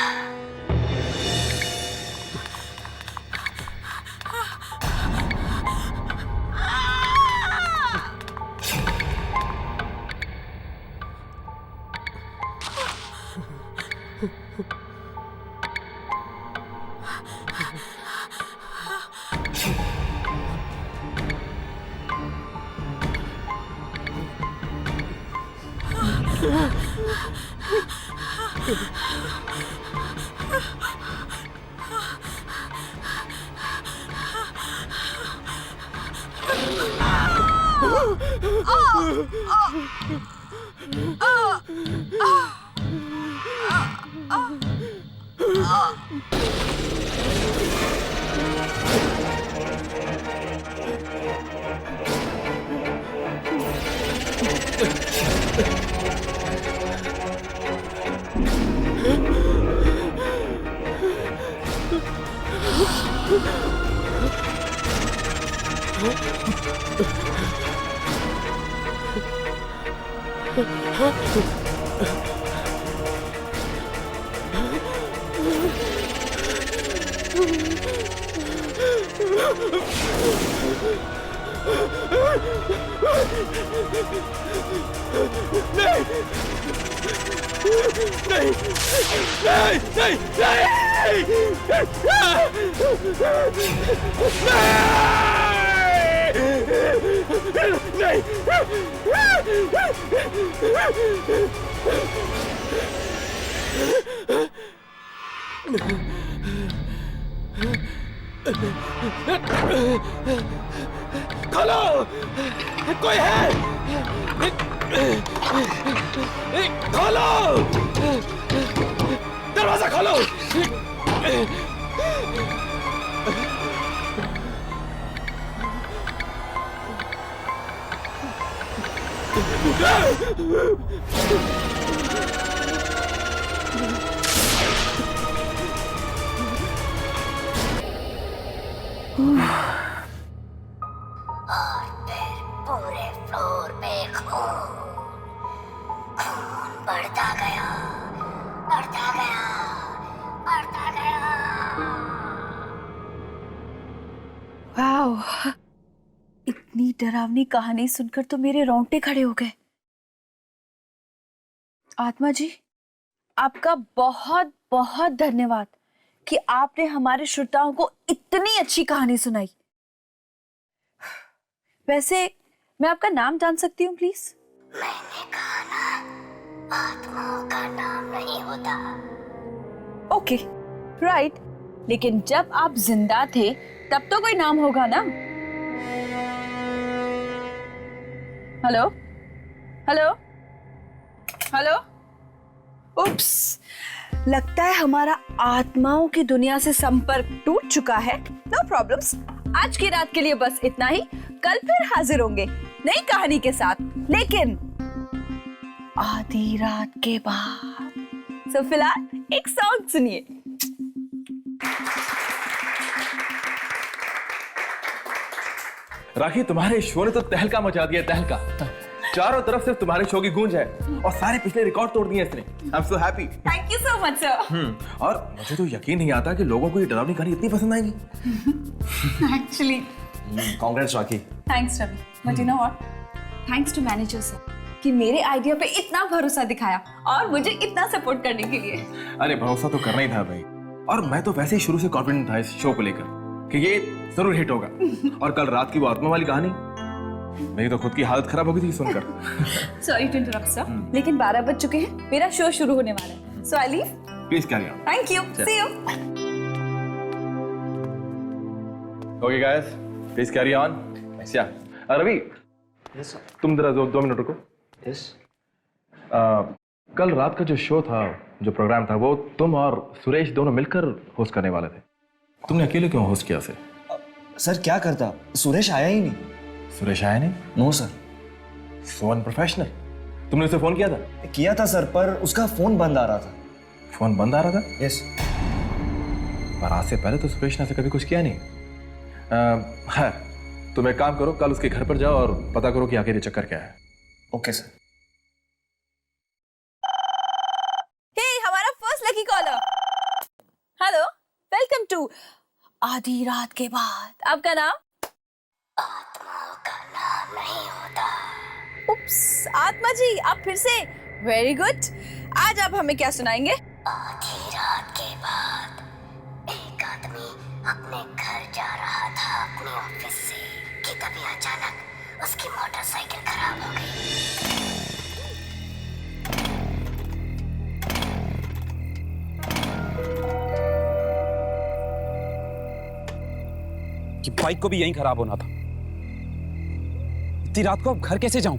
खोलो, कोई है? खोलो, दरवाजा खोलो। और फिर पूरे फ्लोर पे खून बढ़ता गया, बढ़ता गया, बढ़ता गया। वाओ, इतनी डरावनी कहानी सुनकर तो मेरे रोंगटे खड़े हो गए। आत्मा जी, आपका बहुत बहुत धन्यवाद कि आपने हमारे श्रोताओं को इतनी अच्छी कहानी सुनाई। वैसे मैं आपका नाम जान सकती हूँ प्लीज? मैंने कहा ना, आत्माओं का नाम नहीं होता। Okay, right. लेकिन जब आप जिंदा थे तब तो कोई नाम होगा ना? Hello hello hello. उप्स, लगता है हमारा आत्माओं की दुनिया से संपर्क टूट चुका है। नो प्रॉब्लम्स, आज की रात के लिए बस इतना ही। कल फिर हाजिर होंगे नई कहानी के साथ, लेकिन आधी रात के बाद। सो फिलहाल एक सॉन्ग सुनिए। राखी, तुम्हारे शो ने तो तहलका मचा दिया, तहलका। चारों तरफ सिर्फ तुम्हारे शो की गूंज है और सारे पिछले रिकॉर्ड तोड़ दिए इसने। I am so happy. Thank you so much sir. और मुझे तो यकीन नहीं आता कि लोगों को ये डरावनी कहानी इतनी पसंद आएगी। Actually congrats Rakhi. Thanks Ravi, but you know what, thanks to manager sir कि मेरे आइडिया पे इतना भरोसा दिखाया और मुझे इतना सपोर्ट करने के लिए। अरे भरोसा तो करना ही था भाई, और मैं तो वैसे ही शुरू से कॉन्फिडेंट था इस शो को लेकर कि ये जरूर हिट होगा। और कल रात की वो आत्मा वाली कहानी, मेरी तो खुद की हालत खराब हो गई थी सुनकर। सॉरी टू इंटरप्ट सर, लेकिन 12 बज चुके हैं, मेरा शो शुरू होने वाला है। So I leave. Please carry on. Thank you, see you. Okay guys, please carry on. अच्छा रवि, तुम जरा 2 मिनट रुको। कल रात का जो शो था, जो प्रोग्राम था, वो तुम और सुरेश दोनों मिलकर होस्ट करने वाले थे। तुमने अकेले क्यों होस्ट किया उसे? सर क्या करता, सुरेश आया ही नहीं। सुरेश आया नहीं? No sir. So unprofessional. तुमने उसे फोन किया था? किया था सर, पर उसका फोन बंद आ रहा था। फोन बंद आ रहा था? यस। पर आज से पहले तो सुरेश ने ऐसे कभी कुछ किया नहीं। हाँ, तुम एक काम करो, कल उसके घर पर जाओ और पता करो कि आखिर ये चक्कर क्या है। Okay sir. Hello, welcome to आधी रात के बाद। आपका नाम? आत्माओं का नाम नहीं होता। उप्स, आत्मा जी आप फिर से। Very good. आज आप हमें क्या सुनाएंगे? आधी रात के बाद एक आदमी अपने घर जा रहा था अपने ऑफिस से कि तभी अचानक उसकी मोटरसाइकिल खराब हो गई। कि बाइक को भी यहीं खराब होना था। इतनी रात को अब घर कैसे जाऊं?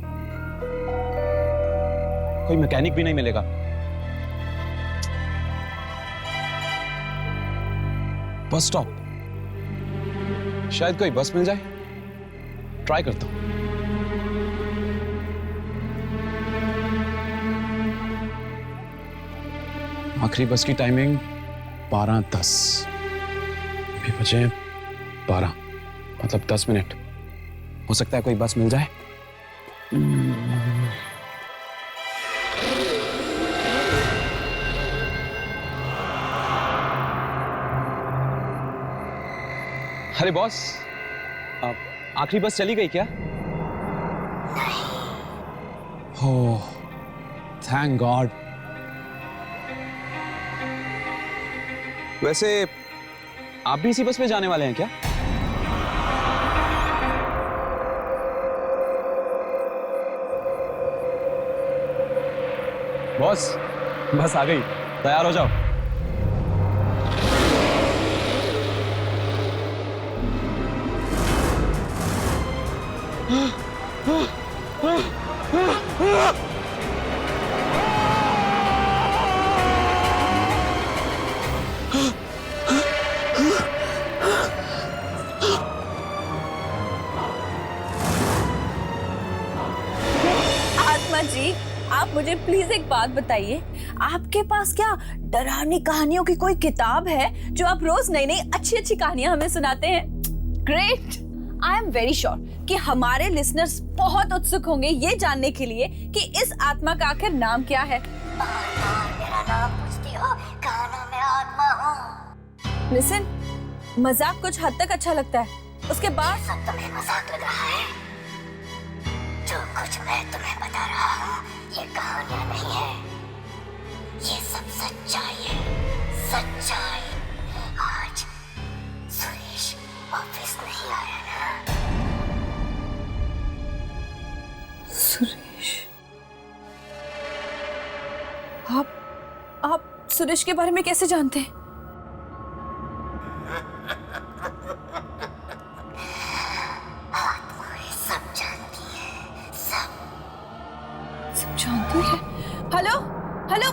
कोई मैकेनिक भी नहीं मिलेगा। बस स्टॉप, शायद कोई बस मिल जाए। ट्राई करता हूं। आखिरी बस की टाइमिंग 12:10। अभी बजे 12, मतलब 10 मिनट। हो सकता है कोई बस मिल जाए। अरे बॉस, आखिरी बस चली गई क्या? ओह, थैंक गॉड। वैसे आप भी इसी बस में जाने वाले हैं क्या? बॉस, बस आ गई, तैयार हो जाओ। आत्मा जी, आप मुझे प्लीज एक बात बताइए, आपके पास क्या डरावनी कहानियों की कोई किताब है जो आप रोज नई नई अच्छी अच्छी कहानियां हमें सुनाते हैं? Great. I am very sure कि हमारे लिसनर्स बहुत उत्सुक होंगे ये जानने के लिए कि इस आत्मा का आखिर नाम क्या है। मेरा नाम पूछती हो, कहानों में आत्मा हूँ। लिसन, मजाक कुछ हद तक अच्छा लगता है, उसके बाद सब तुम्हें मजाक लग रहा है। जो कुछ मैं तुम्हें बता रहा हूँ ये कहानियां नहीं है, ये सब सच्चाई है। सच्चाई। आज सुरेश ऑफिस नहीं आया ना? सुरेश? आप सुरेश के बारे में कैसे जानते हैं? आत्माएं सब जानती है, सब जानती है। हेलो हेलो,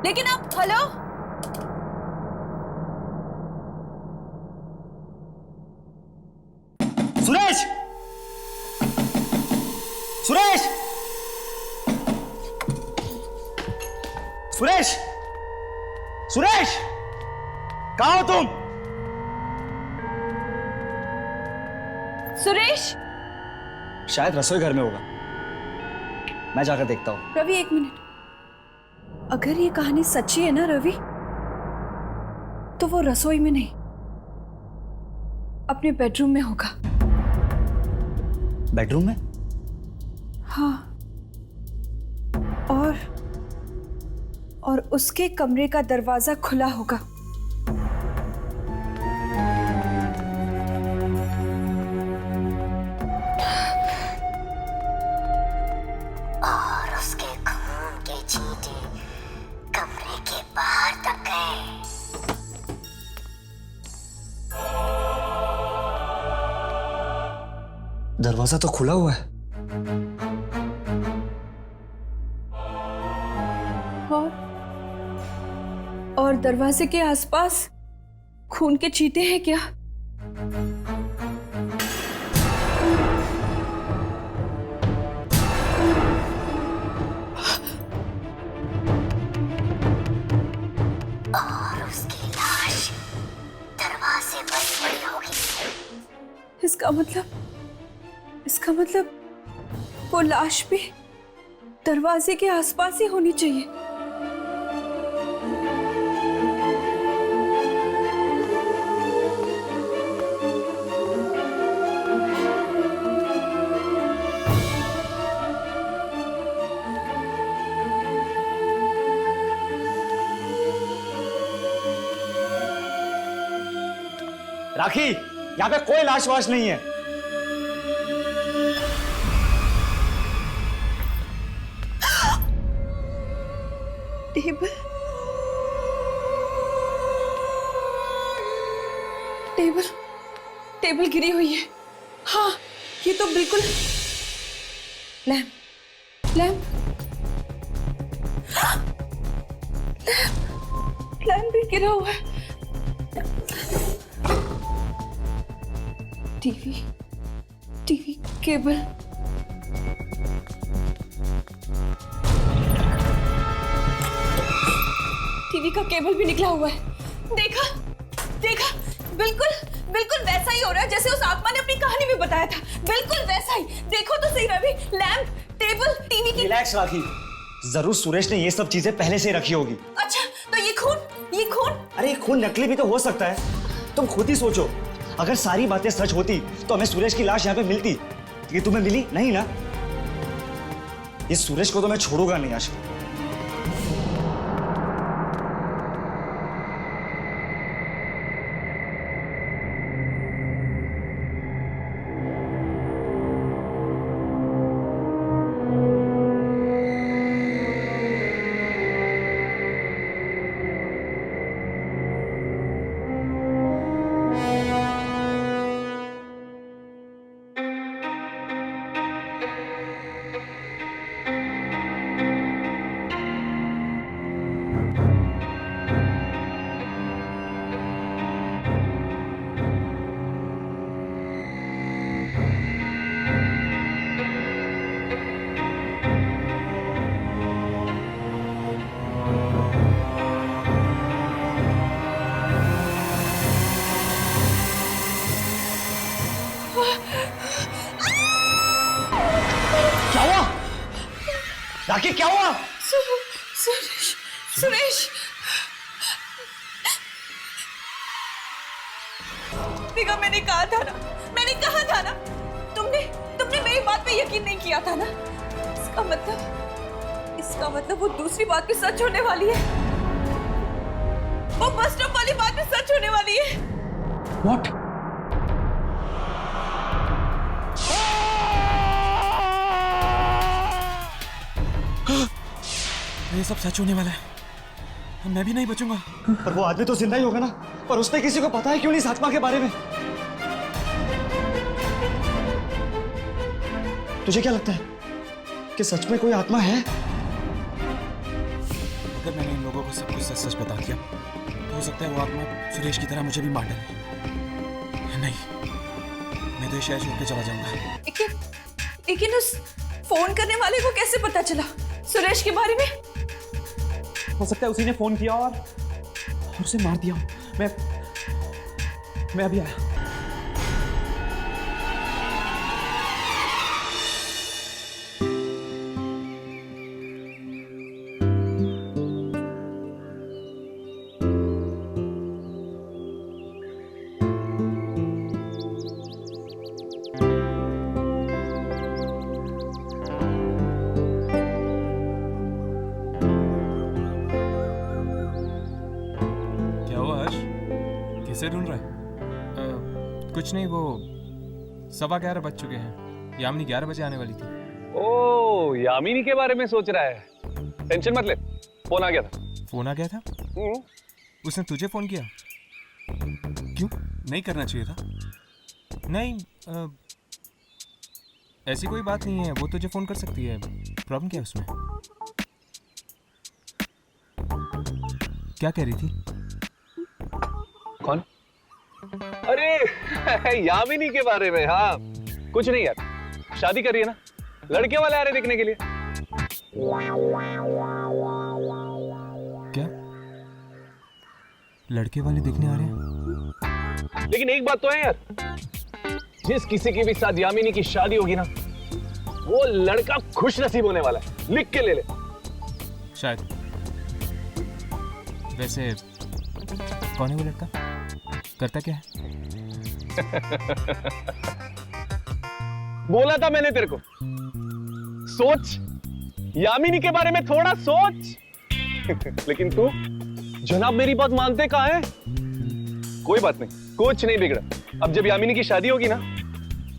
लेकिन आप हेलो। सुरेश! सुरेश! सुरेश! सुरेश! कहाँ हो तुम? सुरेश? शायद रसोई घर में होगा, मैं जाकर देखता हूँ। रवि एक मिनट, अगर ये कहानी सच्ची है ना रवि, तो वो रसोई में नहीं, अपने बेडरूम में होगा। बेडरूम में? हाँ, और उसके कमरे का दरवाजा खुला होगा। और उसके खून के छींटे कमरे के बाहर तक गए। दरवाजा तो खुला हुआ है। और दरवाजे के आसपास खून के छींटे हैं क्या? और उसकी लाश दरवाजे पर पड़ी होगी। इसका मतलब वो लाश भी दरवाजे के आसपास ही होनी चाहिए। राखी, यहाँ पे कोई लाश वाश नहीं है। टेबल टेबल टेबल गिरी हुई है। हाँ, ये तो बिल्कुल लैम्प लैम्प लैम्प भी गिरा हुआ है। टीवी टीवी केबल, टीवी का केबल भी निकला हुआ है। देखा देखा, बिल्कुल बिल्कुल वैसा ही हो रहा है जैसे उस आत्मा ने अपनी कहानी में बताया था। बिल्कुल वैसा ही। देखो तो सही रवि, लैंप, टेबल, टीवी की। रिलैक्स राखी, जरूर सुरेश ने ये सब चीजें पहले से रखी होगी। अच्छा, तो ये खून, ये खून? अरे ये खून नकली भी तो हो सकता है। तुम खुद ही सोचो, अगर सारी बातें सच होती तो हमें सुरेश की लाश यहाँ पे मिलती। ये तुम्हें मिली नहीं ना? ये सुरेश को तो मैं छोड़ूंगा नहीं आज। क्या हुआ राखी, क्या हुआ? सुरेश सुरेश, देखा, मैंने कहा था ना, मैंने कहा था ना, तुमने मेरी बात पे यकीन नहीं किया था ना। इसका मतलब वो दूसरी बात भी सच होने वाली है। वो बस स्टॉप वाली बात भी सच होने वाली है। What? ये सब सच होने वाला है। मैं भी नहीं बचूंगा। पर वो आदमी तो जिंदा ही होगा ना। पर उसने किसी को पता है क्यों नहीं इस आत्मा के बारे में? तुझे क्या लगता है कि सच में कोई आत्मा है? अगर मैंने इन लोगों को सब कुछ सच सच बता दिया तो हो सकता है वो आत्मा सुरेश की तरह मुझे भी मार डाले। नहीं, मैं तो शहर छोड़ के चला जाऊंगा। लेकिन उस फोन करने वाले को कैसे पता चला सुरेश के बारे में? हो सकता है उसी ने फोन किया और उसे मार दिया। मैं अभी आया। किसे ढूंढ रहा है? कुछ नहीं, वो 11:15 बज चुके हैं। यामिनी 11 बजे आने वाली थी। ओ, यामिनी के बारे में सोच रहा है। टेंशन मत ले, फोन आ गया था। फोन आ गया था? उसने तुझे फोन किया? क्यों? नहीं करना चाहिए था। नहीं, ऐसी कोई बात नहीं है, वो तुझे फोन कर सकती है। प्रॉब्लम क्या है उसमें? क्या कह रही थी? कौन? अरे यामिनी के बारे में। हाँ, कुछ नहीं यार, शादी कर रही है ना, लड़के वाले आ रहे देखने के लिए। क्या लड़के वाले देखने आ रहे हैं? लेकिन एक बात तो है यार, जिस किसी के भी साथ यामिनी की शादी होगी ना, वो लड़का खुश नसीब होने वाला है। लिख के ले ले। शायद। वैसे कौन है वो लड़का? करता क्या है? बोला था मैंने तेरे को, सोच, यामिनी के बारे में थोड़ा सोच। लेकिन तू जनाब मेरी बात मानते कहाँ है? कोई बात नहीं, कुछ नहीं बिगड़ा। अब जब यामिनी की शादी होगी ना,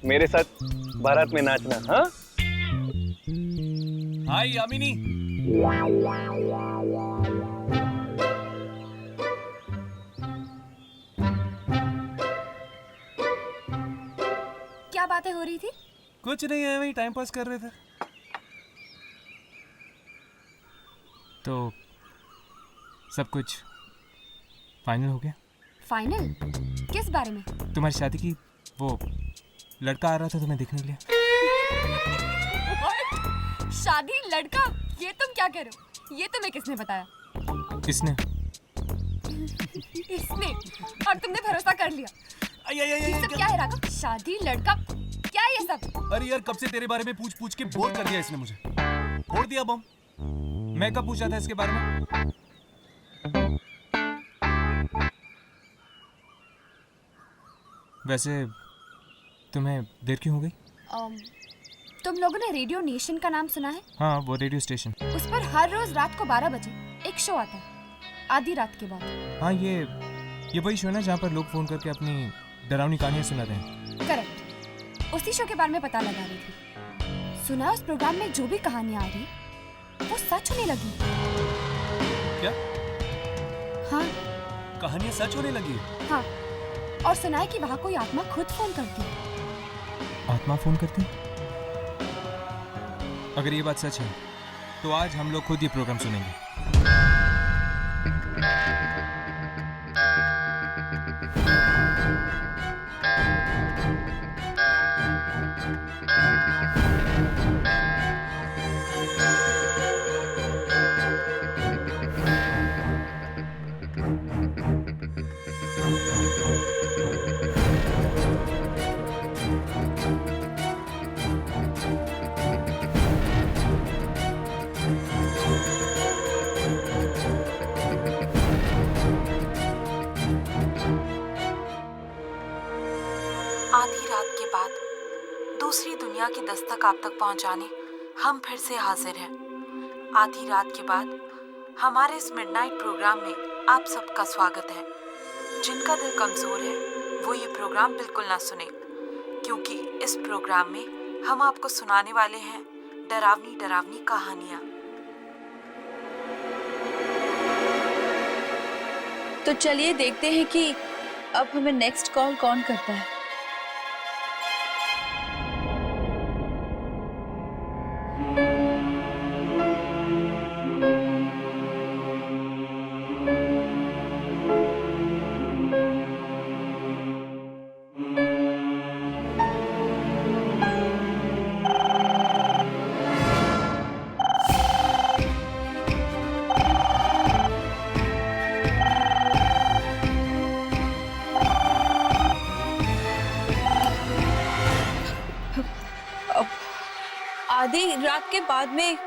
मेरे साथ बारात में नाचना। हाँ हाय यामिनी। क्या बातें हो रही थी? कुछ नहीं है, वही टाइम पास कर रहे थे। तो सब कुछ फाइनल हो गया? फाइनल? किस बारे में? तुम्हारी शादी की वो लड़का आ रहा था तुम्हें देखने के लिए। शादी लड़का? ये तुम क्या कह रहे हो? ये तुम्हें किसने बताया? किसने? इसने। और तुमने भरोसा कर लिया। ये सब क्या है राघव? शादी लड़का क्या है ये सब? अरे यार कब से तेरे बारे में पूछ पूछ के बोर कर दिया इसने मुझे। फोड़ दिया बम। मैं कब पूछा था इसके बारे में? वैसे तुम्हें देर क्यों हो गई? तुम लोगों ने रेडियो नेशन का नाम सुना है? हाँ वो रेडियो स्टेशन। उस पर हर रोज रात को 12 बजे एक शो आता है, आधी रात के बाद। हाँ ये वही शो है ना जहाँ पर लोग फोन करके अपनी डरावनी कहानियाँ सुनाते हैं। करेक्ट। उसी शो के बारे में पता लगा रही थी। सुना उस प्रोग्राम में जो भी कहानियाँ आ रही वो सच होने लगी। क्या? हाँ कहानियाँ सच होने लगी? हाँ, और सुना है कि वहाँ कोई आत्मा खुद फोन करती है। आत्मा फोन करती? अगर ये बात सच है तो आज हम लोग खुद ये प्रोग्राम सुनेंगे। आधी रात के बाद दूसरी दुनिया की दस्तक आप तक पहुंचाने हम फिर से हाजिर हैं। आधी रात के बाद हमारे इस मिडनाइट प्रोग्राम में आप सबका स्वागत है। जिनका दिल कमजोर है वो ये प्रोग्राम बिल्कुल ना सुने, क्योंकि इस प्रोग्राम में हम आपको सुनाने वाले हैं डरावनी डरावनी कहानियाँ। तो चलिए देखते हैं कि अब हमें नेक्स्ट कॉल कौन करता है। आधी रात के बाद में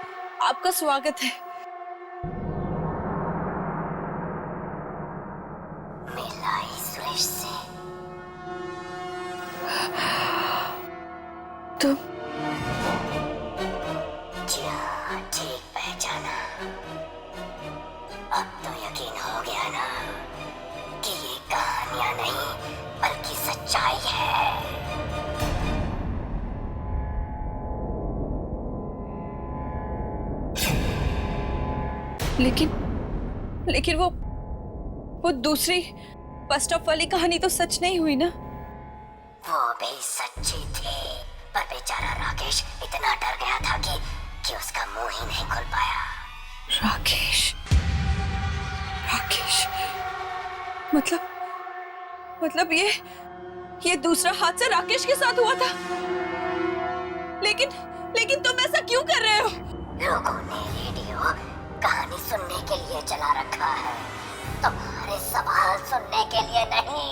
आपका स्वागत है। मिलाई सुरेश से। तुम? जी हाँ, ठीक पहचाना। अब तो यकीन हो गया ना कि ये कहानियां नहीं बल्कि सच्चाई है। लेकिन वो दूसरी बस स्टॉप वाली कहानी तो सच नहीं हुई ना? वो भी सच्ची थी, पर बेचारा राकेश इतना डर गया था कि उसका मुंह ही नहीं खुल पाया। राकेश मतलब ये दूसरा हादसा राकेश के साथ हुआ था। लेकिन तुम ऐसा क्यों कर रहे हो? लोगों ने रेडियो कहानी सुनने के लिए चला रखा है, तुम्हारे सवाल सुनने के लिए नहीं।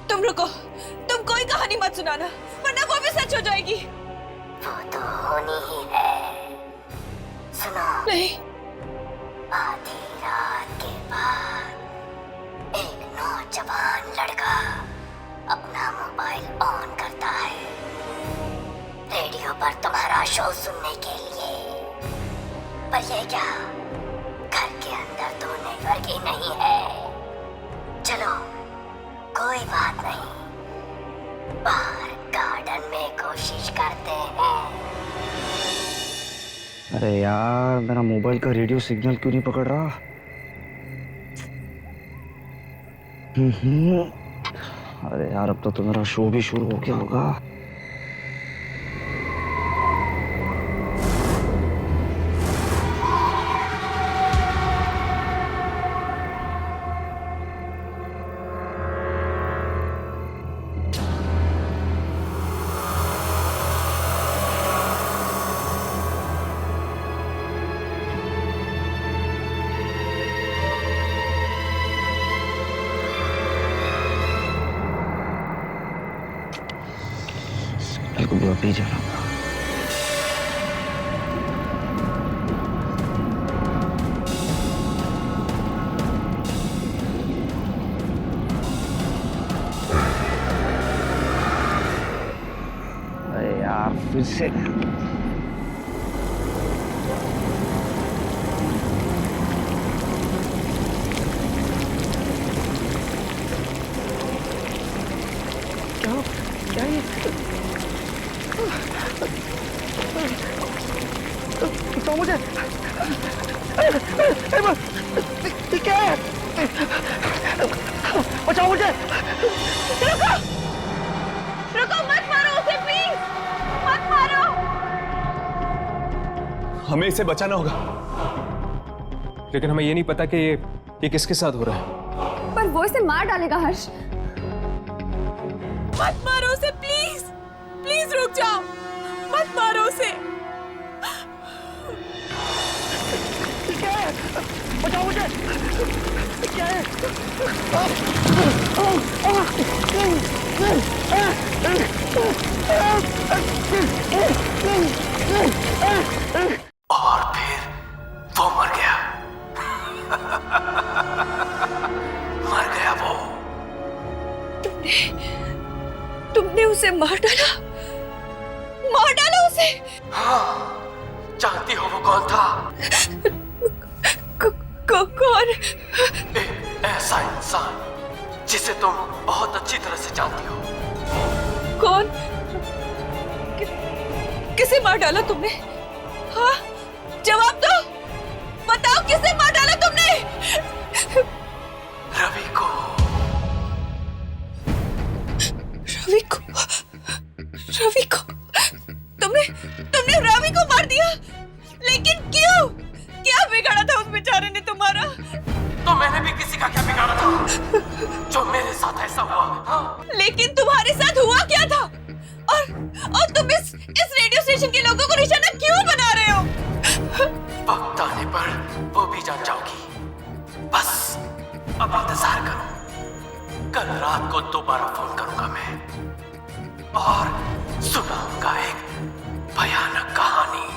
तुम रुको, तुम कोई कहानी मत सुनाना, वरना वो भी सच हो जाएगी। वो तो होनी ही है। सुनो। नहीं। आधी रात के बाद एक नौजवान लड़का अपना मोबाइल ऑन करता है रेडियो पर तुम्हारा शो सुनने के लिए। पर ये क्या, घर के अंदर तो नेटवर्क ही नहीं है। चलो कोई बात नहीं, बाहर गार्डन में कोशिश करते हैं। अरे यार, मेरा मोबाइल का रेडियो सिग्नल क्यों नहीं पकड़ रहा? अरे यार, अब तो मेरा शो भी शुरू हो गया होगा। भी जाना होगा। अरे यार, फिर से क्या ये तो मुझे क्या है? बचाओ मुझे। रुको, रुको, मत मारो उसे, प्लीज मत मारो। हमें इसे बचाना होगा, लेकिन हमें ये नहीं पता कि ये किसके साथ हो रहा है। पर वो इसे मार डालेगा हर्ष। मत मारो उसे, प्लीज प्लीज रुक जाओ, मत मारो उसे। क्या है? बचाओ मुझे। क्या है? और फिर वो मर गया। मर गया वो। तुमने उसे मार डाला? मार डाला उसे? हाँ, जानती हो वो कौन था? कौन? ऐसा इंसान जिसे तुम बहुत अच्छी तरह से जानती हो। कौन? किसे मार डाला तुमने? हाँ, जवाब दो, बताओ किसे मार डाला तुमने? रवि को। रवि को? रवि को? तुमने रवि को मार दिया? लेकिन क्यों? क्या बिगाड़ा था उस बेचारे ने तुम्हारा? तो मैंने भी किसी का क्या बिगाड़ा था जो मेरे साथ ऐसा हुआ? हाँ? लेकिन तुम्हारे साथ हुआ क्या था? और तुम इस रेडियो स्टेशन के लोगों को निशाना क्यों बना रहे हो? वक्त आने पर वो भी जान जाओगी। बस अब इंतजार करो, कल रात को दोबारा फोन करूंगा मैं और सुनाऊंगा एक भयानक कहानी।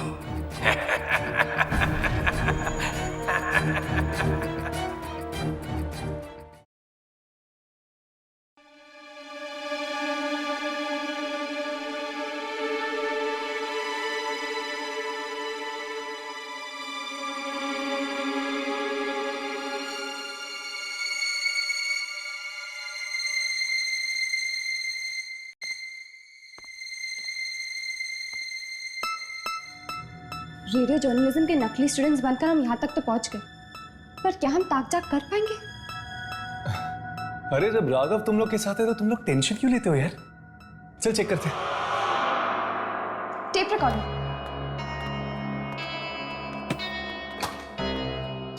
रेडियो जर्नलिज्म के नकली स्टूडेंट्स बनकर हम यहाँ तक तो पहुँच गए, पर क्या हम ताक-झाक कर पाएंगे? अरे जब राघव तुम लोग के साथ है तो तुम लोग टेंशन क्यों लेते हो यार? चल चेक करते हैं। Tape recorder.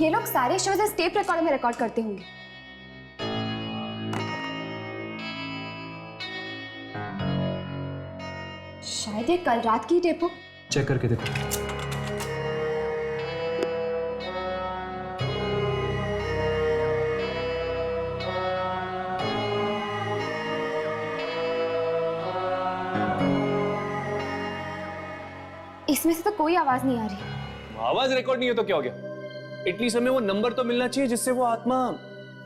ये लोग सारे शोज इस टेप रिकॉर्डर में रिकॉर्ड करते होंगे। शायद ये कल रात की टेप हो। चेक करके देखो। इसमें से तो कोई आवाज नहीं आ रही। आवाज रिकॉर्ड नहीं हो तो क्या हो गया? एटलीस्ट हमें वो नंबर तो मिलना चाहिए जिससे वो आत्मा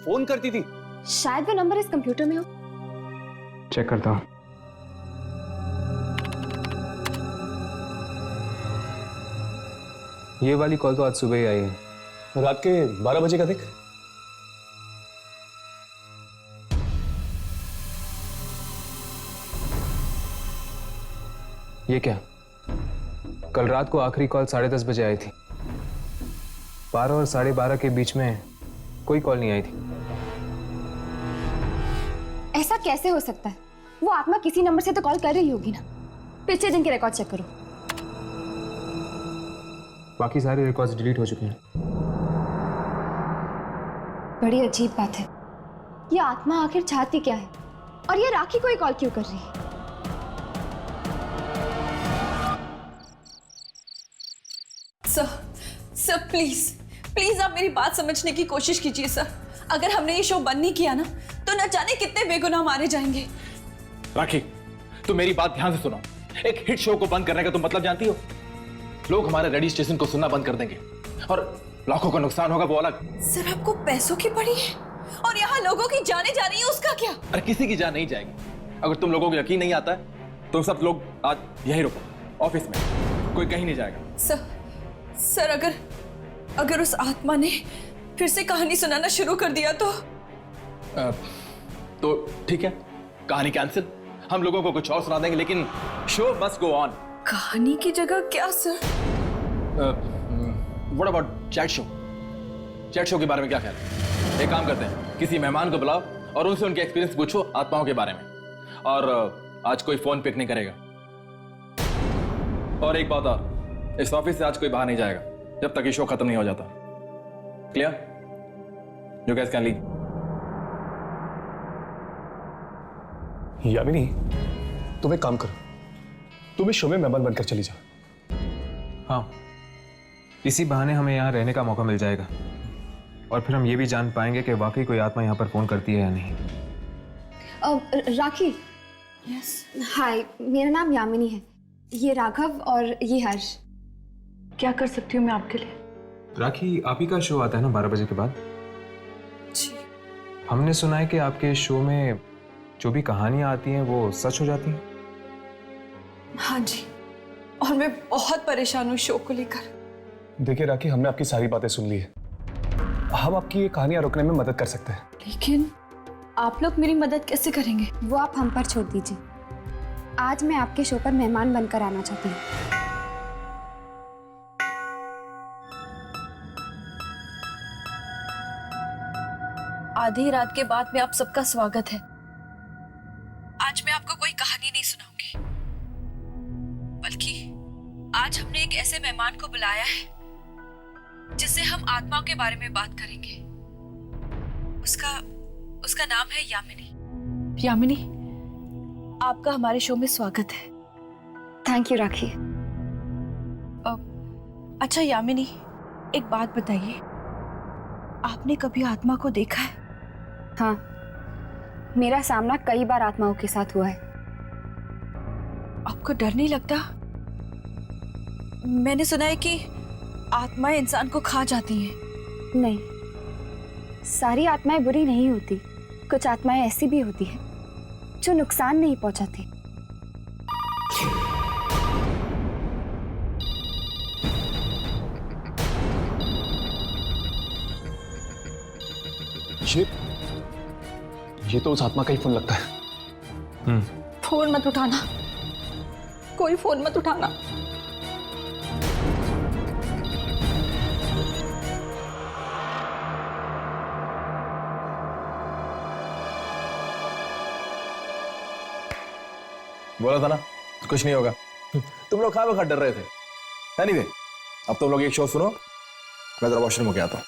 फोन करती थी। शायद वो नंबर इस कंप्यूटर में हो। चेक करता हूं। ये वाली कॉल तो आज सुबह ही आई है। रात के 12 बजे का देख। ये क्या? कल रात को आखिरी कॉल 10:30 बजे आई थी। 12 और 12:30 के बीच में कोई कॉल नहीं आई थी। ऐसा कैसे हो सकता है? वो आत्मा किसी नंबर से तो कॉल कर रही होगी ना। पिछले दिन के रिकॉर्ड चेक करो। बाकी सारे रिकॉर्ड्स डिलीट हो चुके हैं। बड़ी अजीब बात है। ये आत्मा आखिर चाहती क्या है? और ये राखी को ही कॉल क्यों कर रही है? सर प्लीज प्लीज आप मेरी बात समझने की कोशिश कीजिए सर। अगर हमने ये शो बंद नहीं किया ना तो न जाने कितने बेगुनाह मारे जाएंगे। राखी, तुम मेरी बात ध्यान से सुनो। एक हिट शो को बंद करने का तुम मतलब जानती हो? लोग हमारे रेडियो स्टेशन को सुनना बंद कर देंगे और लाखों का नुकसान होगा, वो अलग। सर आपको पैसों की पड़ी है और यहाँ लोगों की जाने जा रही है, उसका क्या? अरे किसी की जान नहीं जाएगी। अगर तुम लोगों को यकीन नहीं आता है तो सब लोग आज यहीं रुको, ऑफिस में। कोई कहीं नहीं जाएगा। सर अगर उस आत्मा ने फिर से कहानी सुनाना शुरू कर दिया तो ठीक है, कहानी कैंसिल। हम लोगों को कुछ और सुना देंगे, लेकिन शो मस्ट गो ऑन। कहानी की जगह क्या sir? What about chat show? Chat show के बारे में क्या ख्याल है? एक काम करते हैं, किसी मेहमान को बुलाओ और उनसे उनके एक्सपीरियंस पूछो आत्माओं के बारे में। और आज कोई फोन पिक नहीं करेगा। और एक बात और, इस ऑफिस से आज कोई बाहर नहीं जाएगा जब तक ये शो खत्म नहीं हो जाता। Clear? You guys can leave. Yamini, तुम एक काम करो, तुम इस शो में मेहमान बनकर चली जाओ। हाँ, इसी बहाने हमें यहाँ रहने का मौका मिल जाएगा और फिर हम ये भी जान पाएंगे कि वाकई कोई आत्मा यहाँ पर फोन करती है या नहीं। राखी। यस। हाय, मेरा नाम यामिनी है। ये राघव और ये हर्ष। क्या कर सकती हूँ मैं आपके लिए? राखी, आप ही का शो आता है ना 12 बजे के बाद? जी। हमने सुना है कि आपके शो में जो भी कहानियां आती हैं वो सच हो जाती हैं। हाँ जी, और मैं बहुत परेशान हूँ शो को लेकर। देखिए राखी, हमने आपकी सारी बातें सुन ली है। हम आपकी ये कहानियां रोकने में मदद कर सकते हैं। लेकिन आप लोग मेरी मदद कैसे करेंगे? वो आप हम पर छोड़ दीजिए। आज मैं आपके शो पर मेहमान बनकर आना चाहती हूँ। आधी रात के बाद में आप सबका स्वागत है। आज मैं आपको कोई कहानी नहीं सुनाऊंगी, बल्कि आज हमने एक ऐसे मेहमान को बुलाया है जिससे हम आत्माओं के बारे में बात करेंगे। उसका नाम है यामिनी। यामिनी, आपका हमारे शो में स्वागत है। थैंक यू राखी। अच्छा यामिनी, एक बात बताइए, आपने कभी आत्मा को देखा है? हाँ, मेरा सामना कई बार आत्माओं के साथ हुआ है। आपको डर नहीं लगता? मैंने सुना है कि आत्माएं इंसान को खा जाती हैं। नहीं, सारी आत्माएं बुरी नहीं होती। कुछ आत्माएं ऐसी भी होती हैं जो नुकसान नहीं पहुंचाती। ये तो उस आत्मा का ही फोन लगता है। फोन मत उठाना, कोई फोन मत उठाना। बोला था ना कुछ नहीं होगा। तुम लोग खाए वक्त डर रहे थे। एनीवे, अब तुम लोग एक शो सुनो, मैं जरा वॉशरूम होके आता हूं।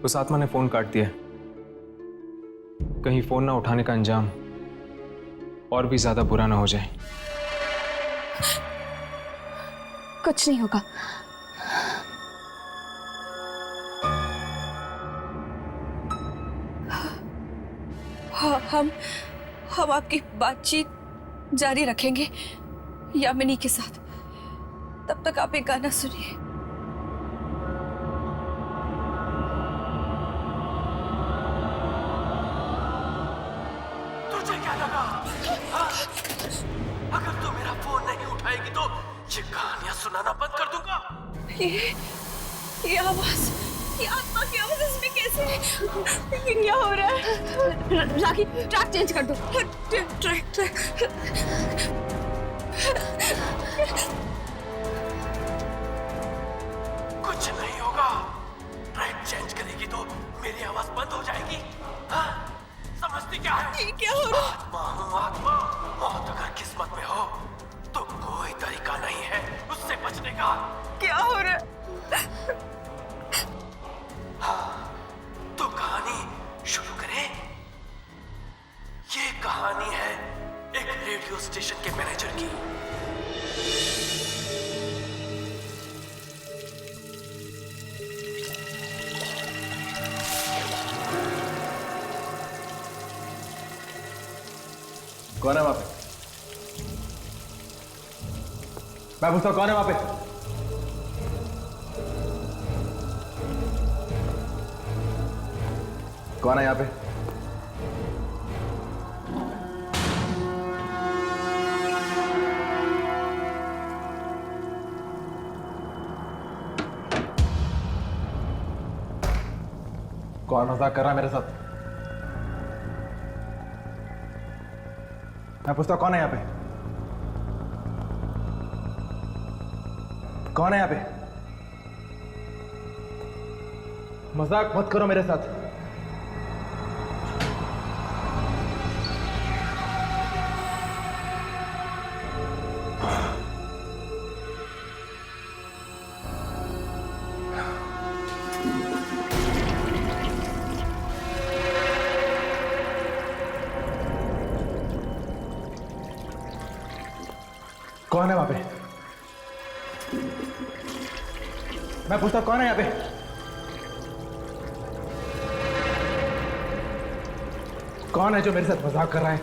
उस आत्मा ने फोन काट दिया। कहीं फोन ना उठाने का अंजाम और भी ज्यादा बुरा ना हो जाए। कुछ नहीं होगा। हाँ, हम आपकी बातचीत जारी रखेंगे यामिनी के साथ। तब तक आप एक गाना सुनिए। तुझे क्या लगा? हाँ? अगर तू मेरा फोन नहीं उठाएगी तो ये कहानियां सुनाना बंद कर दूंगा। ये आवाज, ये आत्मा की आवाज इसमें कैसे ये क्या हो रहा है? राखी ट्रैक चेंज कर दो। ट्रैक कुछ नहीं होगा। ट्रैक चेंज करेगी तो मेरी आवाज बंद हो जाएगी। हाँ? समझती क्या है? ये क्या हो रहा है? आत्मा हूँ आत्मा। मौत अगर किस्मत में हो तो कोई तरीका नहीं है उससे बचने का। क्या हो रहा है? हाँ, तो कहानी शुरू करें। ये कहानी है एक रेडियो स्टेशन के मैनेजर की। कौन है वहां पे? मैं पूछता हूं कौन है वहां पे? कौन है यहाँ पे? कौन मजाक कर रहा है मेरे साथ? मैं पूछता हूं कौन है यहाँ पे? कौन है यहाँ पे? मजाक मत करो मेरे साथ। कौन है वहां पे? मैं पूछता कौन है यहाँ पे? कौन है जो मेरे साथ मजाक कर रहा है?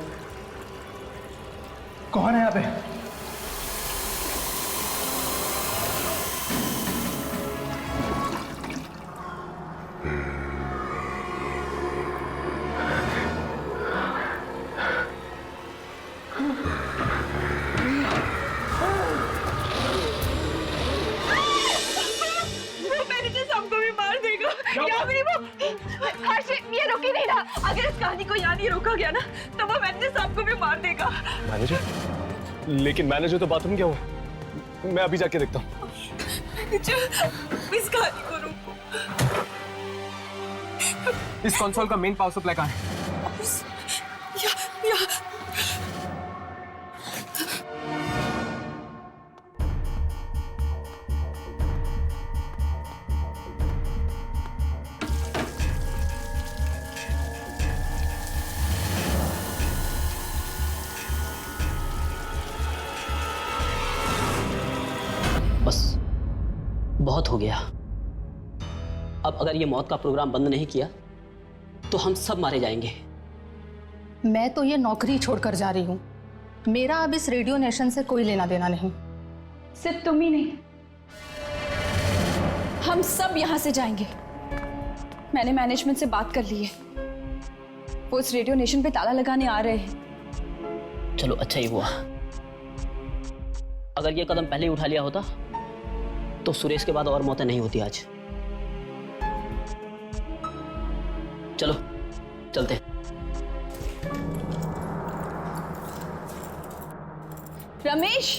कौन है यहाँ पे? ये रोक ही नहीं रहा। अगर इस कहानी को यहाँ नहीं रोका गया ना तो वो मैनेजर साहब को भी मार देगा। मैनेजर? लेकिन मैनेजर तो बाथरूम गया हुआ। मैं अभी जाके देखता हूँ। इस कहानी को रोको। इस कंसोल का मेन पावर सप्लाई कहाँ है? बस बहुत हो गया। अब अगर ये मौत का प्रोग्राम बंद नहीं किया तो हम सब मारे जाएंगे। मैं तो ये नौकरी छोड़कर जा रही हूँ। मेरा अब इस रेडियो नेशन से कोई लेना देना नहीं। सिर्फ तुम ही नहीं, हम सब यहाँ से जाएंगे। मैंने मैनेजमेंट से बात कर ली है, वो इस रेडियो नेशन पे ताला लगाने आ रहे हैं। चलो अच्छा ही हुआ। अगर ये कदम पहले ही उठा लिया होता तो सुरेश के बाद और मौतें नहीं होती आज। चलो चलते। रमेश,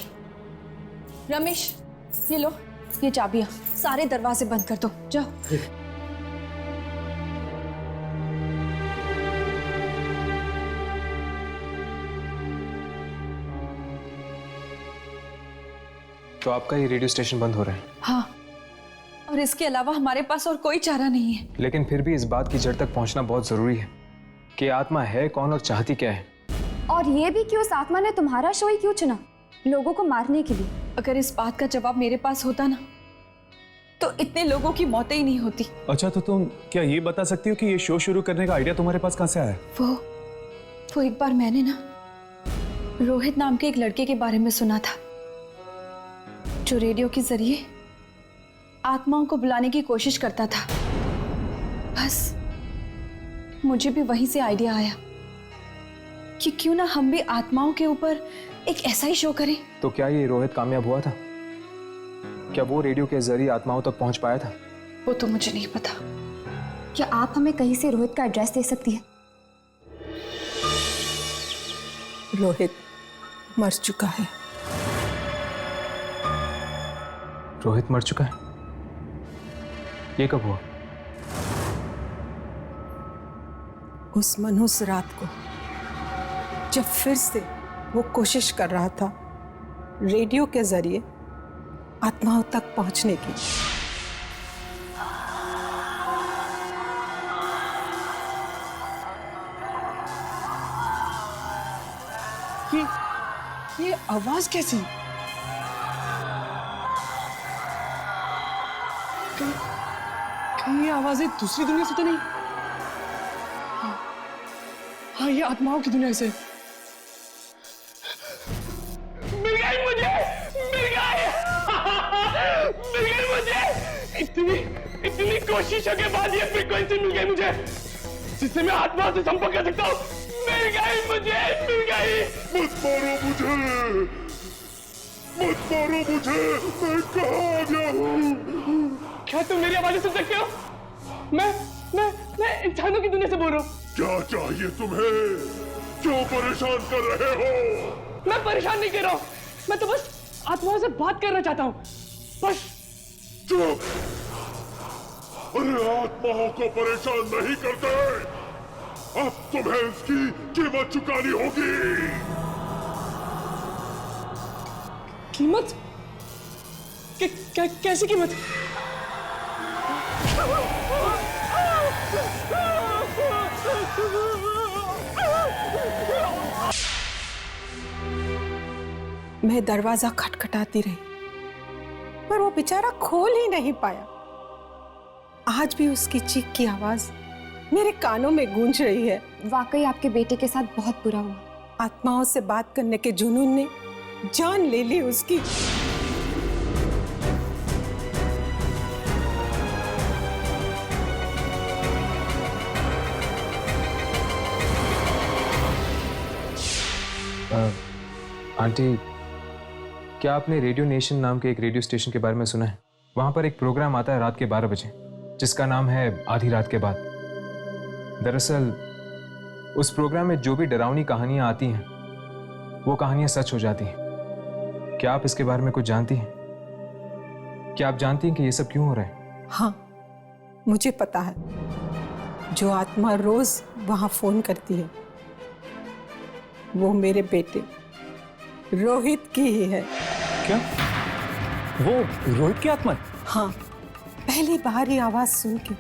रमेश ये लो, ये चाबियां। सारे दरवाजे बंद कर दो, जाओ। तो आपका ये रेडियो स्टेशन बंद हो रहा है? हाँ, और इसके अलावा हमारे पास और कोई चारा नहीं है। लेकिन फिर भी इस बात की जड़ तक पहुंचना बहुत जरूरी है कि आत्मा है कौन और चाहती क्या है। और ये भी कि उस आत्मा ने तुम्हारा शो ही क्यों चुना, लोगों को मारने के लिए? अगर इस बात का जवाब मेरे पास होता ना तो इतने लोगों की मौतें ही नहीं होती। अच्छा, तो तुम क्या ये बता सकती हो कि ये शो शुरू करने का आइडिया तुम्हारे पास कहाँ से आया? वो एक बार मैंने ना रोहित नाम के एक लड़के के बारे में सुना था जो रेडियो के जरिए आत्माओं को बुलाने की कोशिश करता था। बस मुझे भी वहीं से आइडिया आया कि क्यों ना हम भी आत्माओं के ऊपर एक ऐसा ही शो करें। तो क्या ये रोहित कामयाब हुआ था? क्या वो रेडियो के जरिए आत्माओं तक पहुंच पाया था? वो तो मुझे नहीं पता, क्या आप हमें कहीं से रोहित का एड्रेस दे सकती हैं? रोहित मर चुका है। रोहित मर चुका है? ये कब हुआ? उस मनहूस रात को जब फिर से वो कोशिश कर रहा था रेडियो के जरिए आत्माओं तक पहुंचने की। ये आवाज कैसी? कहीं ये आवाजें दूसरी दुनिया से तो नहीं? हाँ, ये आत्माओं की दुनिया से। मिल गई मुझे, मिल गई, मिल गई मुझे। इतनी कोशिशों के बाद ये फ्रीक्वेंसी मिल गई मुझे, जिससे मैं आत्मा से संपर्क कर सकता हूँ। मिल गई मुझे, मिल गई। मत मारो मुझे, मत मारो मुझे, मैं कहाँ गया हूँ? क्या तुम मेरी आवाज़ें सुन सकते हो? मैं इंसानों की दुनिया से बोल रहा हूँ। क्या चाहिए तुम्हें? क्यों परेशान कर रहे हो? मैं परेशान नहीं कर रहा हूँ, मैं तो बस आत्माओं से बात करना चाहता हूँ, बस। चुप! अरे आत्माओं को परेशान नहीं करते, अब तुम्हें इसकी कीमत चुकानी होगी। कीमत? कैसी कीमत? मैं दरवाजा खटखटाती रही, पर वो बेचारा खोल ही नहीं पाया। आज भी उसकी चीख की आवाज मेरे कानों में गूंज रही है। वाकई आपके बेटे के साथ बहुत बुरा हुआ। आत्माओं से बात करने के जुनून ने जान ले ली उसकी। आंटी, क्या आपने रेडियो नेशन नाम के एक रेडियो स्टेशन के बारे में सुना है? वहां पर एक प्रोग्राम आता है रात के 12 बजे, जिसका नाम है आधी रात के बाद। दरअसल उस प्रोग्राम में जो भी डरावनी कहानियां आती हैं, वो कहानियां सच हो जाती हैं। क्या आप इसके बारे में कुछ जानती हैं? क्या आप जानती हैं कि ये सब क्यों हो रहा है? हाँ, मुझे पता है। जो आत्मा रोज वहां फोन करती है, वो मेरे बेटे रोहित की ही है। क्या? वो रोहित की आत्मा है? हाँ, पहली बार ये आवाज सुन के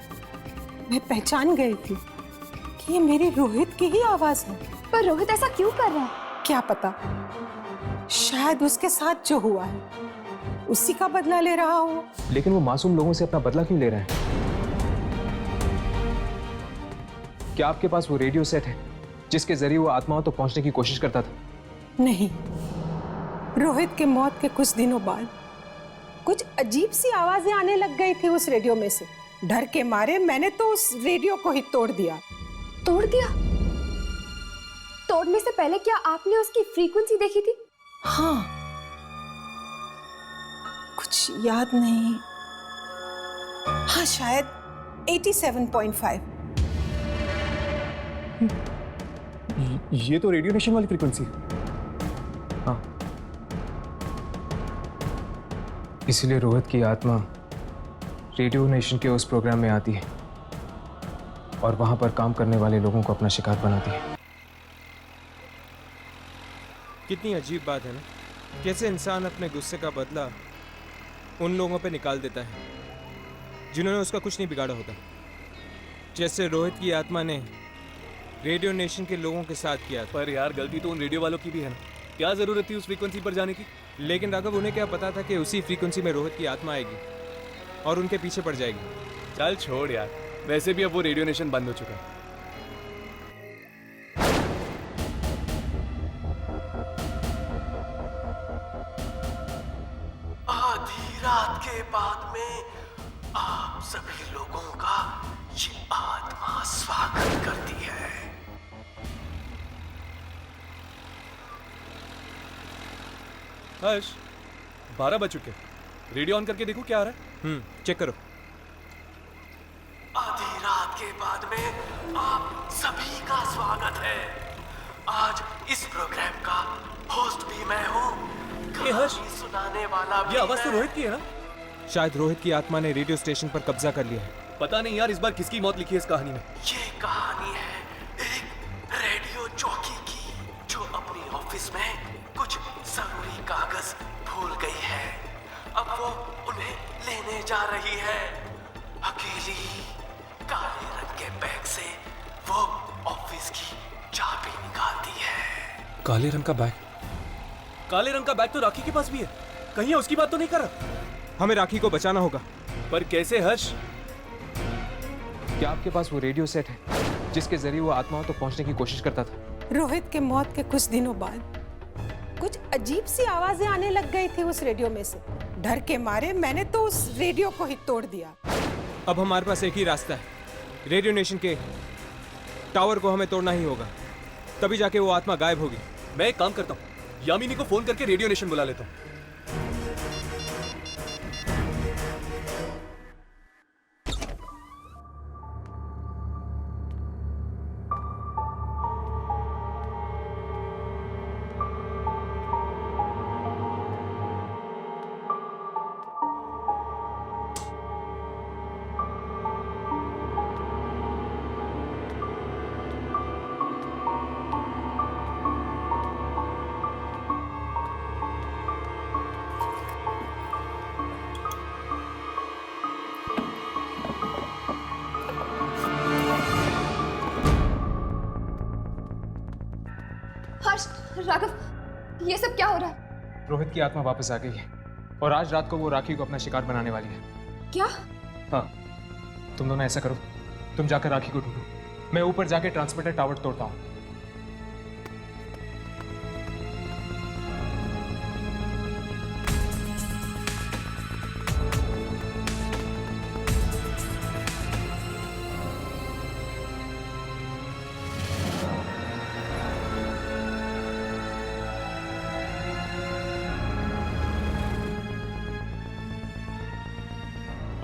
मैं पहचान गई थी कि ये मेरे रोहित की ही आवाज है। पर रोहित ऐसा क्यों कर रहा है? क्या पता, शायद उसके साथ जो हुआ है उसी का बदला ले रहा हो। लेकिन वो मासूम लोगों से अपना बदला क्यों ले रहा है? क्या आपके पास वो रेडियो सेट है जिसके जरिए वो आत्माओं तक पहुंचने की कोशिश करता था? नहीं, रोहित के मौत के कुछ दिनों बाद कुछ अजीब सी आवाजें आने लग गई थी उस रेडियो में से। डर के मारे मैंने तो उस रेडियो को ही तोड़ दिया। तोड़ दिया? तोड़ने से पहले क्या आपने उसकी फ्रीक्वेंसी देखी थी? हाँ, कुछ याद नहीं। हाँ, शायद 87.5। ये तो रेडियो नेशन वाली फ्रीक्वेंसी। हाँ, इसीलिए रोहित की आत्मा रेडियो नेशन के उस प्रोग्राम में आती है और वहां पर काम करने वाले लोगों को अपना शिकार बनाती है। कितनी अजीब बात है ना, कैसे इंसान अपने गुस्से का बदला उन लोगों पे निकाल देता है जिन्होंने उसका कुछ नहीं बिगाड़ा होता। जैसे रोहित की आत्मा ने रेडियो नेशन के लोगों के साथ किया। पर यार, गलती तो उन रेडियो वालों की भी है ना। क्या जरूरत थी उस फ्रीक्वेंसी पर जाने की? लेकिन राघव, उन्हें क्या पता था कि उसी फ्रीक्वेंसी में रोहित की आत्मा आएगी और उनके पीछे पड़ जाएगी। चल छोड़ यार, वैसे भी अब वो रेडियो नेशन बंद हो चुका है। आधी रात के बाद में आप सभी लोगों का ये आत्मा स्वागत करती है। हर्ष, 12 बज चुके। रेडियो ऑन करके देखो क्या आ रहा है। चेक करो। आधी रात के बाद में आप सभी का स्वागत है। आज इस प्रोग्राम का होस्ट भी मैं हूँ, कहानी सुनाने वाला भी ये आवाज तो मैं। रोहित की है ना? शायद रोहित की आत्मा ने रेडियो स्टेशन पर कब्जा कर लिया है। पता नहीं यार, इस बार किसकी मौत लिखी है इस कहानी में? ये कहानी है एक रेडियो जॉकी की, जो अपनी ऑफिस में कुछ जरूरी कागज भूल गई है। अब वो उन्हें लेने जा रही है। अकेली काले रंग के बैग से वो ऑफिस की चाबी निकालती है। काले रंग का बैग? काले रंग का बैग तो राखी के पास भी है, कहीं उसकी बात तो नहीं कर रहा? हमें राखी को बचाना होगा। पर कैसे हर्ष? क्या आपके पास वो रेडियो सेट है जिसके जरिए वो आत्माओं तक पहुंचने की कोशिश करता था? रोहित के मौत के कुछ दिनों बाद कुछ अजीब सी आवाजें आने लग गई थी उस रेडियो में से। डर के मारे मैंने तो उस रेडियो को ही तोड़ दिया। अब हमारे पास एक ही रास्ता है, रेडियो नेशन के टावर को हमें तोड़ना ही होगा, तभी जाके वो आत्मा गायब होगी। मैं एक काम करता हूँ, यामिनी को फोन करके रेडियो नेशन बुला लेता हूँ। राघव, ये सब क्या हो रहा है? रोहित की आत्मा वापस आ गई है और आज रात को वो राखी को अपना शिकार बनाने वाली है। क्या? हाँ, तुम दोनों ऐसा करो, तुम जाकर राखी को ढूंढो, मैं ऊपर जाके ट्रांसमीटर टावर तोड़ता हूँ।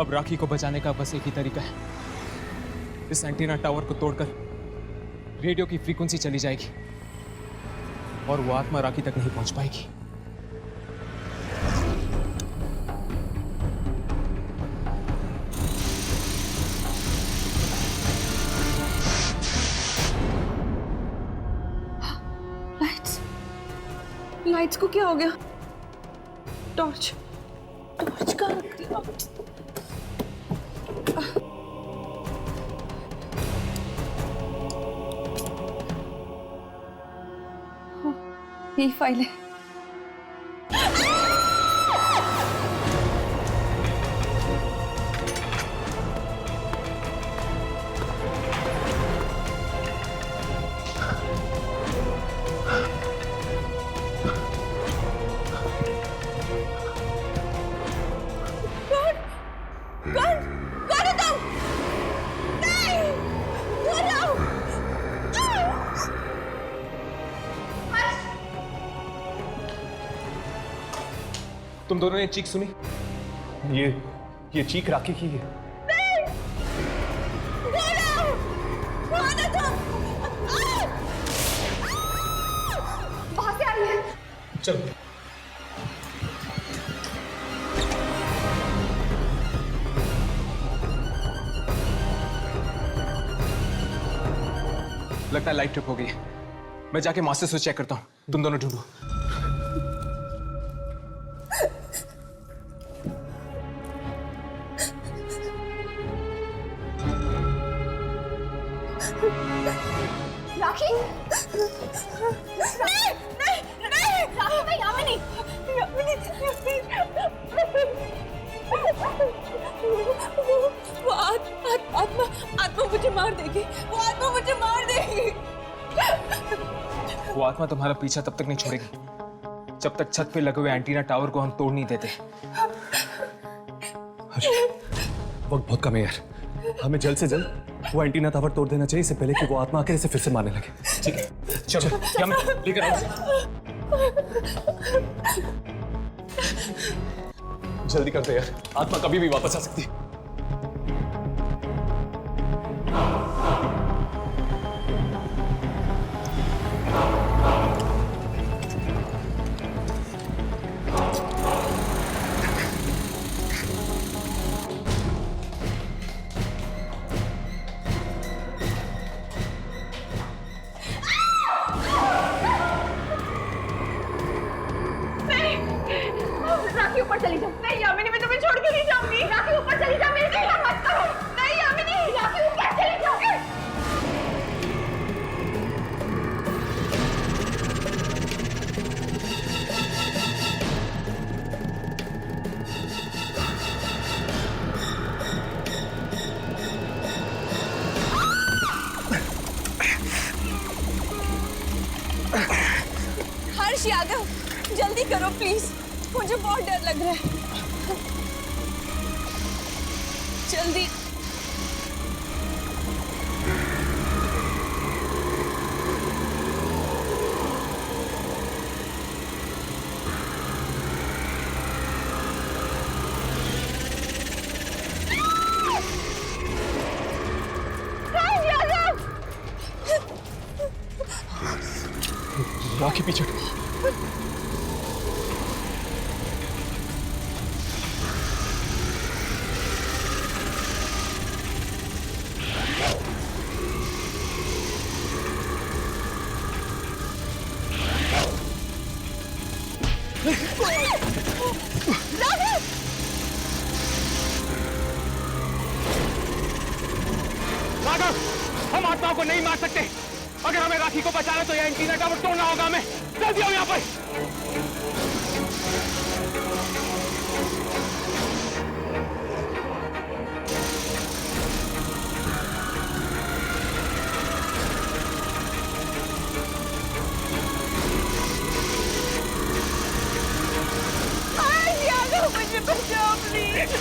अब राखी को बचाने का बस एक ही तरीका है, इस एंटीना टावर को तोड़कर रेडियो की फ्रीक्वेंसी चली जाएगी और वो आत्मा राखी तक नहीं पहुंच पाएगी। लाइट्स को क्या हो गया? टॉर्च कहाँ रख दिया? यही फाइल है। तुम दोनों ने चीख सुनी? ये चीख राखी की है। वहां से आ रही है। चलो। लगता है लाइट ट्रिप हो गई है, मैं जाके मास्टर स्विच चेक करता हूँ, तुम दोनों ढूंढो। राखी? नहीं, नहीं, नहीं, राखी मैं यामिनी। वो आत्मा मुझे मार देगी। वो आत्मा मुझे मार देगी। वो आत्मा तुम्हारा पीछा तब तक नहीं छोड़ेगी जब तक छत पे लगे हुए एंटीना टावर को हम तोड़ नहीं देते। वक्त बहुत कम है यार, हमें जल्द से जल्द वो एंटीना टावर तोड़ देना चाहिए, इससे पहले कि वो आत्मा आकर इसे फिर से मारने लगे। ठीक है, चलो क्या मैं लेकर आओ। जल्दी करते यार, आत्मा कभी भी वापस आ सकती है। ऊपर चली जाओ। नहीं यामिनी, मैं तुम्हें छोड़ के नहीं जाऊंगी। राखी ऊपर चली जाओ, मेरे से मत करो। नहीं यामिनी, राखी ऊपर चली जाओ। हर्ष यादव, जल्दी करो प्लीज, मुझे बहुत डर लग रहा है। जल्दी। राखी पीछे। राघव, हम आत्माओं को नहीं मार सकते। अगर हमें राखी को बचाना तो यह एंटीना टावर तोड़ना होगा हमें। जल्दी आओ यहाँ पर। मुझे बचाओ प्लीज।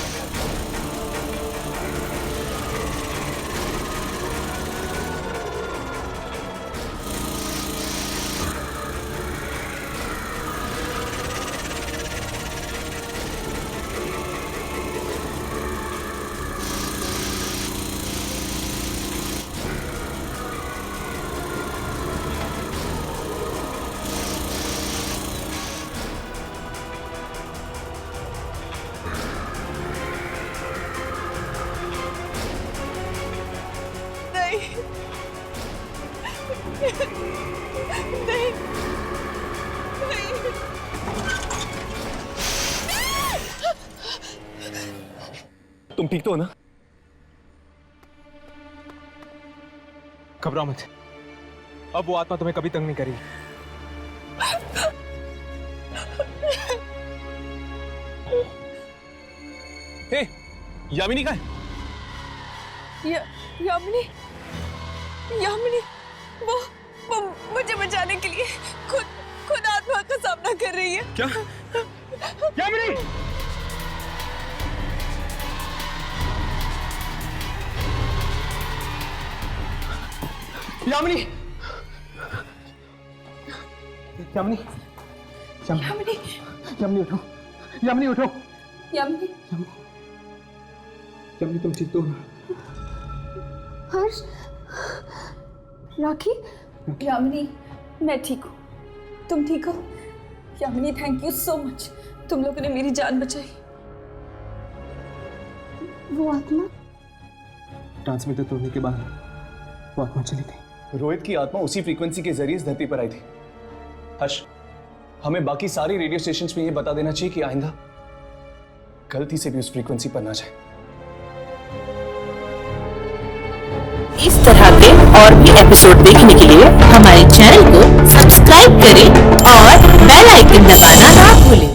तुम ठीक तो हो ना? घबराओ मत, अब वो आत्मा तुम्हें कभी तंग नहीं करेगी। हे, यामिनी कहाँ है? यामिनी, यामिनी, वो मुझे बचाने के लिए खुद आत्मा का सामना कर रही है। क्या? यामिनी! यामिनी! यामिनी! यामिनी! यामिनी उठो! यामिनी उठो! यामिनी! यामिनी तुम ठीक तो हो ना? हर्ष, राखी, यामिनी, मैं ठीक हूँ। तुम ठीक हो? Yamini, thank you so much, तुम लोगों ने मेरी जान बचाई। वो आत्मा ट्रांसमीटर तोड़ने के बाद वो आत्मा चली गई। रोहित की आत्मा उसी फ्रीक्वेंसी के जरिए इस धरती पर आई थी। हर्ष, हमें बाकी सारी रेडियो स्टेशंस में ये बता देना चाहिए कि आइंदा गलती से भी उस फ्रीक्वेंसी पर ना जाए। इस तरह के और भी एपिसोड देखने के लिए हमारे चैनल को सब्सक्राइब करें और बेल आइकन दबाना ना भूलें।